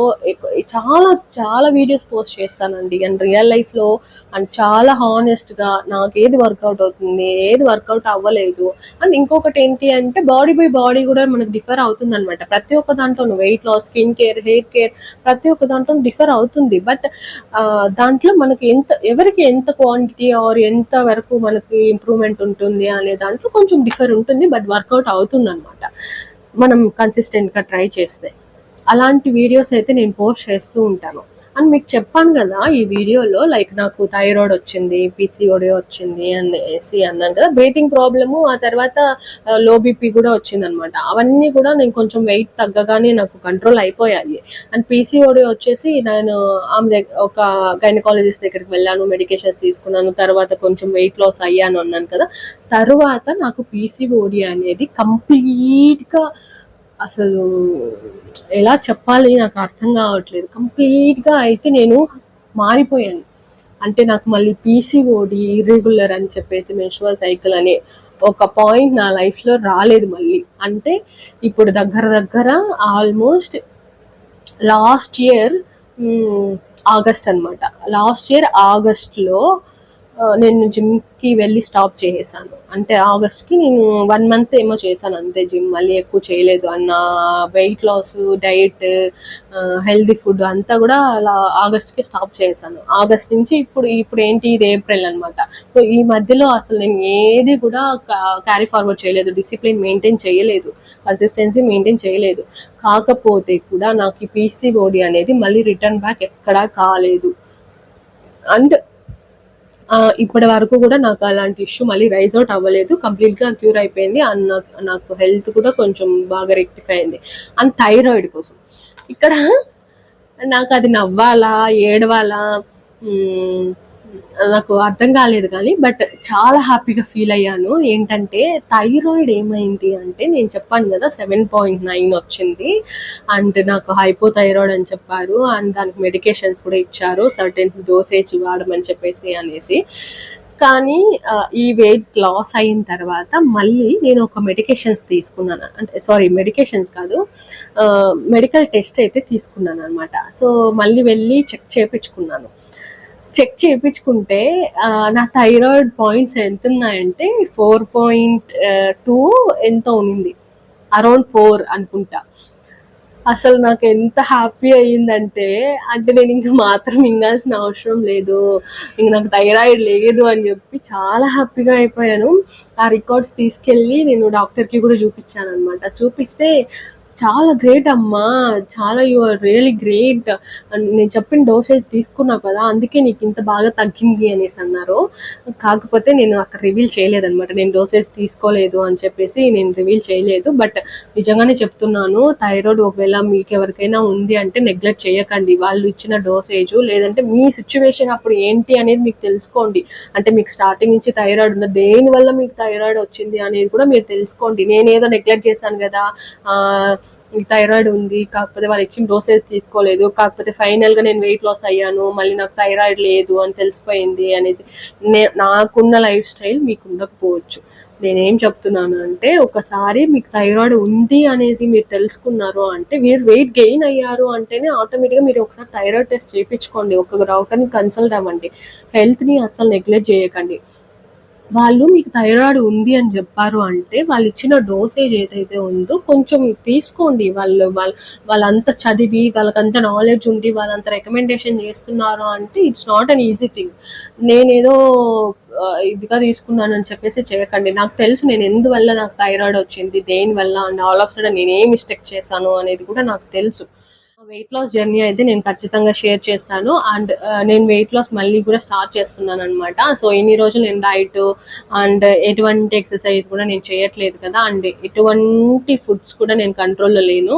చాలా చాలా వీడియోస్ పోస్ట్ చేస్తానండి. అండ్ రియల్ లైఫ్లో అండ్ చాలా హానెస్ట్గా నాకు ఏది వర్కౌట్ అవుతుంది, ఏది వర్కౌట్ అవ్వలేదు. అండ్ ఇంకొకటి ఏంటి అంటే బాడీ బై బాడీ కూడా మనకు డిఫర్ అవుతుంది అనమాట. ప్రతి ఒక్క దాంట్లో weight loss, skin care, hair care ప్రతి ఒక్క దాంట్లో డిఫర్ అవుతుంది. బట్ దాంట్లో మనకి ఎవరికి ఎంత క్వాంటిటీ ఆర్ ఎంత వరకు మనకి ఇంప్రూవ్మెంట్ ఉంటుంది అనే దాంట్లో కొంచెం డిఫర్ ఉంటుంది, బట్ వర్కౌట్ అవుతుంది అనమాట మనం కన్సిస్టెంట్గా ట్రై చేస్తే. అలాంటి వీడియోస్ అయితే నేను పోస్ట్ చేస్తూ ఉంటాను. అండ్ మీకు చెప్పాను కదా ఈ వీడియోలో, లైక్ నాకు థైరాయిడ్ వచ్చింది, పిసిఓడి వచ్చింది అనేసి అన్నాను కదా, బ్రీతింగ్ ప్రాబ్లము, ఆ తర్వాత లో బీపీ కూడా వచ్చింది అనమాట. అవన్నీ కూడా నేను కొంచెం వెయిట్ తగ్గగానే నాకు కంట్రోల్ అయిపోయాయి. అండ్ పిసిఓడి వచ్చేసి నేను ఆమె ఒక గైనకాలజిస్ట్ దగ్గరికి వెళ్ళాను, మెడికేషన్స్ తీసుకున్నాను, తర్వాత కొంచెం వెయిట్ లాస్ అయ్యాను అన్నాను కదా. తర్వాత నాకు పిసిఓడి అనేది కంప్లీట్గా అసలు ఎలా చెప్పాలి నాకు అర్థం కావట్లేదు. కంప్లీట్గా అయితే నేను మారిపోయాను. అంటే నాకు మళ్ళీ పీసీఓడి, ఇర్రెగ్యులర్ అని చెప్పేసి మెన్స్ట్రువల్ సైకిల్ అనే ఒక పాయింట్ నా లైఫ్లో రాలేదు మళ్ళీ. అంటే ఇప్పుడు దగ్గర ఆల్మోస్ట్ లాస్ట్ ఇయర్ ఆగస్ట్ అనమాట. లాస్ట్ ఇయర్ ఆగస్ట్లో నేను జిమ్కి వెళ్ళి స్టాప్ చేసేసాను. అంటే ఆగస్ట్కి నేను 1 month ఏమో చేశాను అంతే జిమ్, మళ్ళీ ఎక్కువ చేయలేదు. అన్న weight loss, diet, healthy food అంతా కూడా అలా ఆగస్ట్కి స్టాప్ చేశాను. ఆగస్ట్ నుంచి ఇప్పుడు ఏంటి, ఇది ఏప్రిల్ అనమాట. సో ఈ మధ్యలో అసలు నేను ఏది కూడా క్యారీ ఫార్వర్డ్ చేయలేదు, డిసిప్లిన్ మెయింటైన్ చేయలేదు, కన్సిస్టెన్సీ మెయింటైన్ చేయలేదు. కాకపోతే కూడా నాకు ఈ పీసీఓడి అనేది మళ్ళీ రిటర్న్ బ్యాక్ ఎక్కడా కాలేదు. అండ్ ఇప్పటి వరకు కూడా నాకు అలాంటి ఇష్యూ మళ్ళీ రైజ్ అవుట్ అవ్వలేదు, కంప్లీట్గా క్యూర్ అయిపోయింది. అండ్ నాకు హెల్త్ కూడా కొంచెం బాగా రెక్టిఫై అయింది. అండ్ థైరాయిడ్ కోసం ఇక్కడ నాకు అది నవ్వాలా ఏడవాలా నాకు అర్థం కాలేదు, కానీ బట్ చాలా హ్యాపీగా ఫీల్ అయ్యాను. ఏంటంటే థైరాయిడ్ ఏమైంది అంటే, నేను చెప్పాను కదా 7.9 వచ్చింది, అండ్ నాకు హైపోథైరాయిడ్ అని చెప్పారు. అండ్ దానికి మెడికేషన్స్ కూడా ఇచ్చారు, సర్టెన్ డోసేజ్ వాడమని చెప్పేసి అనేసి. కానీ ఈ వెయిట్ లాస్ అయిన తర్వాత మళ్ళీ నేను ఒక మెడికేషన్స్ తీసుకున్నాను, అంటే సారీ మెడికేషన్స్ కాదు, మెడికల్ టెస్ట్ అయితే తీసుకున్నాను అనమాట. సో మళ్ళీ వెళ్ళి చెక్ చేయించుకుంటే నా థైరాయిడ్ పాయింట్స్ ఎంత ఉన్నాయంటే 4.2 ఎంతో ఉన్నింది, అరౌండ్ 4 అనుకుంటా. అసలు నాకు ఎంత హ్యాపీ అయ్యిందంటే, అంటే నేను ఇంకా మాత్రం మింగాల్సిన అవసరం లేదు, ఇంక నాకు థైరాయిడ్ లేదు అని చెప్పి చాలా హ్యాపీగా అయిపోయాను. ఆ రికార్డ్స్ తీసుకెళ్ళి నేను డాక్టర్కి కూడా చూపించాను అనమాట. చూపిస్తే చాలా గ్రేట్ అమ్మా, చాలా యు ఆర్ రియలీ గ్రేట్, నేను చెప్పిన డోసేజ్ తీసుకున్నావు కదా అందుకే నీకు ఇంత బాగా తగ్గింది అనేసి అన్నారు. కాకపోతే నేను అక్కడ రివీల్ చేయలేదన్నమాట, నేను డోసేజ్ తీసుకోలేదు అని చెప్పేసి నేను రివీల్ చేయలేదు. బట్ నిజంగానే చెప్తున్నాను, థైరాయిడ్ ఒకవేళ మీకు ఎవరికైనా ఉంది అంటే నెగ్లెక్ట్ చేయకండి. వాళ్ళు ఇచ్చిన డోసేజ్, లేదంటే మీ సిచ్యువేషన్ అప్పుడు ఏంటి అనేది మీకు తెలుసుకోండి. అంటే మీకు స్టార్టింగ్ నుంచి థైరాయిడ్ ఉన్న, దేని వల్ల మీకు థైరాయిడ్ వచ్చింది అనేది కూడా మీరు తెలుసుకోండి. నేనేదో నెగ్లెక్ట్ చేశాను కదా, థైరాయిడ్ ఉంది కాకపోతే వాళ్ళు ఇచ్చిన డోసేజ్ తీసుకోలేదు, కాకపోతే ఫైనల్గా నేను వెయిట్ లాస్ అయ్యాను, మళ్ళీ నాకు థైరాయిడ్ లేదు అని తెలిసిపోయింది అనేసి నాకున్న లైఫ్ స్టైల్ మీకు ఉండకపోవచ్చు. నేనేం చెప్తున్నాను అంటే, ఒకసారి మీకు థైరాయిడ్ ఉంది అనేది మీరు తెలుసుకున్నారు అంటే, మీరు వెయిట్ గెయిన్ అయ్యారు అంటేనే ఆటోమేటిక్గా మీరు ఒకసారి థైరాయిడ్ టెస్ట్ చేయించుకోండి, ఒక డాక్టర్ని కన్సల్ట్ అవ్వండి, హెల్త్ని అస్సలు నెగ్లెక్ట్ చేయకండి. వాళ్ళు మీకు థైరాయిడ్ ఉంది అని చెప్పారు అంటే, వాళ్ళు ఇచ్చిన డోసేజ్ ఏదైతే ఉందో కొంచెం తీసుకోండి. వాళ్ళంతా చదివి, వాళ్ళకంత నాలెడ్జ్ ఉండి, వాళ్ళంత రికమెండేషన్ చేస్తున్నారు అంటే it's not an easy thing. నేనేదో ఇదిగా తీసుకున్నానని చెప్పేసి చేయకండి. నాకు తెలుసు నేను ఎందువల్ల నాకు థైరాయిడ్ వచ్చింది, దేనివల్ల, అండ్ ఆల్ ఆఫ్ సడన్ నేను ఏ మిస్టేక్ చేశాను అనేది కూడా నాకు తెలుసు. వెయిట్ లాస్ జర్నీ అయితే నేను ఖచ్చితంగా షేర్ చేస్తాను. అండ్ నేను వెయిట్ లాస్ మళ్ళీ కూడా స్టార్ట్ చేస్తున్నాను అనమాట. సో ఇన్ని రోజులు నేను డైట్ అండ్ ఎటువంటి ఎక్సర్సైజ్ కూడా నేను చేయట్లేదు కదా, అండ్ ఎటువంటి ఫుడ్స్ కూడా నేను కంట్రోల్లో లేను.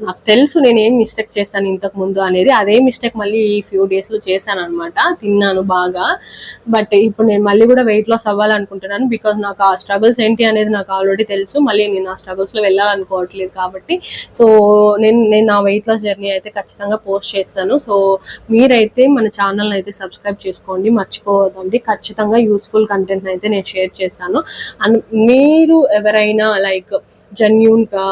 నాకు తెలుసు నేను ఏం మిస్టేక్ చేస్తాను ఇంతకు ముందు అనేది. అదే మిస్టేక్ మళ్ళీ ఈ ఫ్యూ డేస్లో చేశాను అనమాట. తిన్నాను బాగా, బట్ ఇప్పుడు నేను మళ్ళీ కూడా వెయిట్ లాస్ అవ్వాలనుకుంటున్నాను. బికాజ్ నాకు ఆ స్ట్రగుల్స్ ఏంటి అనేది నాకు ఆల్రెడీ తెలుసు. మళ్ళీ నేను ఆ స్ట్రగుల్స్లో వెళ్ళాలనుకోవట్లేదు కాబట్టి సో నేను నా వెయిట్ లాస్ జర్నీ అయితే ఖచ్చితంగా పోస్ట్ చేస్తాను. సో మీరైతే మన ఛానల్ అయితే సబ్స్క్రైబ్ చేసుకోండి, మర్చిపోవద్దండి. ఖచ్చితంగా యూస్ఫుల్ కంటెంట్ అయితే నేను షేర్ చేస్తాను. అండ్ మీరు ఎవరైనా లైక్ జెన్యూన్ గా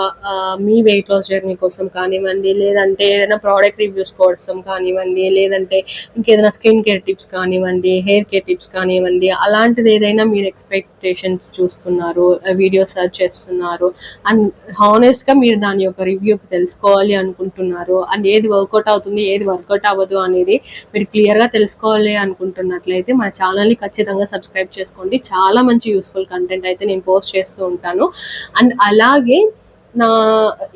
మీ వెయిట్ లాస్ జర్నీ కోసం కానివ్వండి, లేదంటే ఏదైనా ప్రోడక్ట్ రివ్యూస్ కోసం కానివ్వండి, లేదంటే ఇంకేదైనా స్కిన్ కేర్ టిప్స్ కానివ్వండి, హెయిర్ కేర్ టిప్స్ కానివ్వండి, అలాంటిది ఏదైనా మీరు ఎక్స్పెక్టేషన్స్ చూస్తున్నారు, వీడియో సర్చ్ చేస్తున్నారు అండ్ హానెస్ట్ గా మీరు దాని యొక్క రివ్యూ తెలుసుకోవాలి అనుకుంటున్నారు, అండ్ ఏది వర్కౌట్ అవుతుంది ఏది వర్కౌట్ అవ్వదు అనేది మీరు క్లియర్ గా తెలుసుకోవాలి అనుకుంటున్నట్లయితే మన ఛానల్ ని ఖచ్చితంగా సబ్స్క్రైబ్ చేసుకోండి. చాలా మంచి యూస్ఫుల్ కంటెంట్ అయితే నేను పోస్ట్ చేస్తూ ఉంటాను. అండ్ అలాగే నా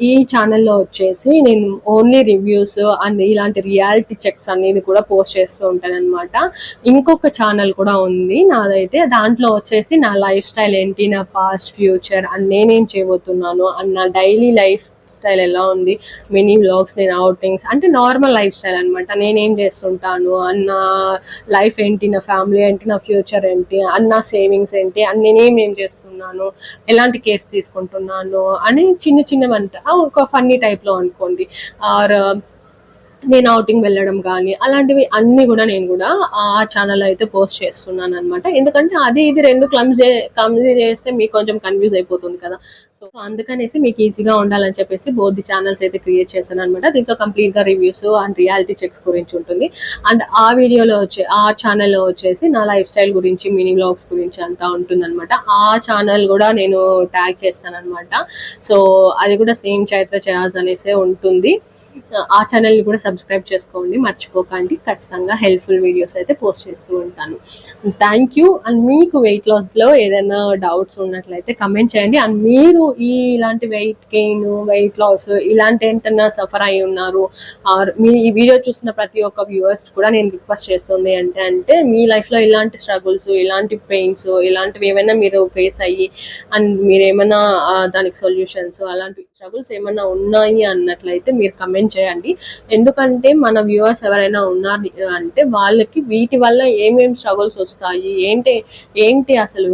ఈ ఛానల్లో వచ్చేసి నేను ఓన్లీ రివ్యూస్ అండ్ ఇలాంటి రియాలిటీ చెక్స్ అనేది కూడా పోస్ట్ చేస్తూ ఉంటాను అనమాట. ఇంకొక ఛానల్ కూడా ఉంది నాదైతే, దాంట్లో వచ్చేసి నా లైఫ్ స్టైల్ ఏంటి, నా పాస్ట్ ఫ్యూచర్ అండ్ నేనేం చేయబోతున్నాను అండ్ నా డైలీ లైఫ్ స్టైల్ ఎలా ఉంది, మినీ వ్లాగ్స్, నేను అవుటింగ్స్ అంటే నార్మల్ లైఫ్ స్టైల్ అనమాట. నేనేం చేస్తుంటాను అన్న లైఫ్ ఏంటి, నా ఫ్యామిలీ ఏంటి, నా ఫ్యూచర్ ఏంటి అన్న నా సేవింగ్స్ ఏంటి అండ్ నేనేం చేస్తున్నాను, ఎలాంటి కేర్స్ తీసుకుంటున్నాను అని చిన్న చిన్నవంట ఒక ఫన్నీ టైప్లో అనుకోండి. ఆర్ నేను అవుటింగ్ వెళ్ళడం కానీ అలాంటివి అన్నీ కూడా నేను కూడా ఆ ఛానల్ అయితే పోస్ట్ చేస్తున్నాను అనమాట. ఎందుకంటే అది ఇది రెండు క్లమ్జీ చేస్తే మీకు కొంచెం కన్ఫ్యూజ్ అయిపోతుంది కదా. సో అందుకనేసి మీకు ఈజీగా ఉండాలని చెప్పేసి బోత్ ది ఛానల్స్ అయితే క్రియేట్ చేశాను అనమాట. దీంట్లో కంప్లీట్ గా రివ్యూస్ అండ్ రియాలిటీ చెక్స్ గురించి ఉంటుంది. అండ్ ఆ వీడియోలో ఆ ఛానల్లో వచ్చేసి నా లైఫ్ స్టైల్ గురించి, మినీ వ్లాగ్స్ గురించి అంతా ఉంటుంది అనమాట. ఆ ఛానల్ కూడా నేను ట్యాగ్ చేస్తాను అనమాట. సో అది కూడా సేమ్ చైత్ర చేయాల్సి అనేసే ఉంటుంది. ఆ ఛానల్ని కూడా సబ్స్క్రైబ్ చేసుకోండి, మర్చిపోకండి. ఖచ్చితంగా హెల్ప్ఫుల్ వీడియోస్ అయితే పోస్ట్ చేస్తూ ఉంటాను. Thank you. అండ్ మీకు వెయిట్ లాస్లో ఏదైనా డౌట్స్ ఉన్నట్లయితే కమెంట్ చేయండి. అండ్ మీరు ఇలాంటి వెయిట్ గెయిన్, వెయిట్ లాస్ ఇలాంటి ఏంటన్నా సఫర్ అయి ఉన్నారు, ఆర్ మీ ఈ వీడియో చూసిన ప్రతి ఒక్క వ్యూవర్స్ కూడా నేను రిక్వెస్ట్ చేస్తుంది అంటే మీ లైఫ్లో ఇలాంటి స్ట్రగుల్స్, ఇలాంటి పెయిన్స్, ఇలాంటివి ఏమైనా మీరు ఫేస్ అయ్యి అండ్ మీరు ఏమైనా దానికి సొల్యూషన్స్, అలాంటి స్ట్రగుల్స్ ఏమైనా ఉన్నాయి అన్నట్లయితే మీరు కమెంట్ చేయండి. ఎందుకంటే మన వ్యూవర్స్ ఎవరైనా ఉన్నారు అంటే వాళ్ళకి వీటి వల్ల ఏమేమి స్ట్రగుల్స్ వస్తాయి, ఏంటి అసలు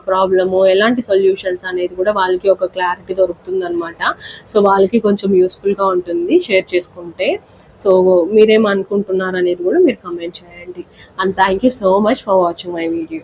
ప్రాబ్లము, ఎలాంటి సొల్యూషన్స్ అనేది కూడా వాళ్ళకి ఒక క్లారిటీ దొరుకుతుంది అనమాట. సో వాళ్ళకి కొంచెం యూస్ఫుల్గా ఉంటుంది షేర్ చేసుకుంటే. సో మీరేమనుకుంటున్నారు అనేది కూడా మీరు కమెంట్ చేయండి. And thank you so much for watching my video.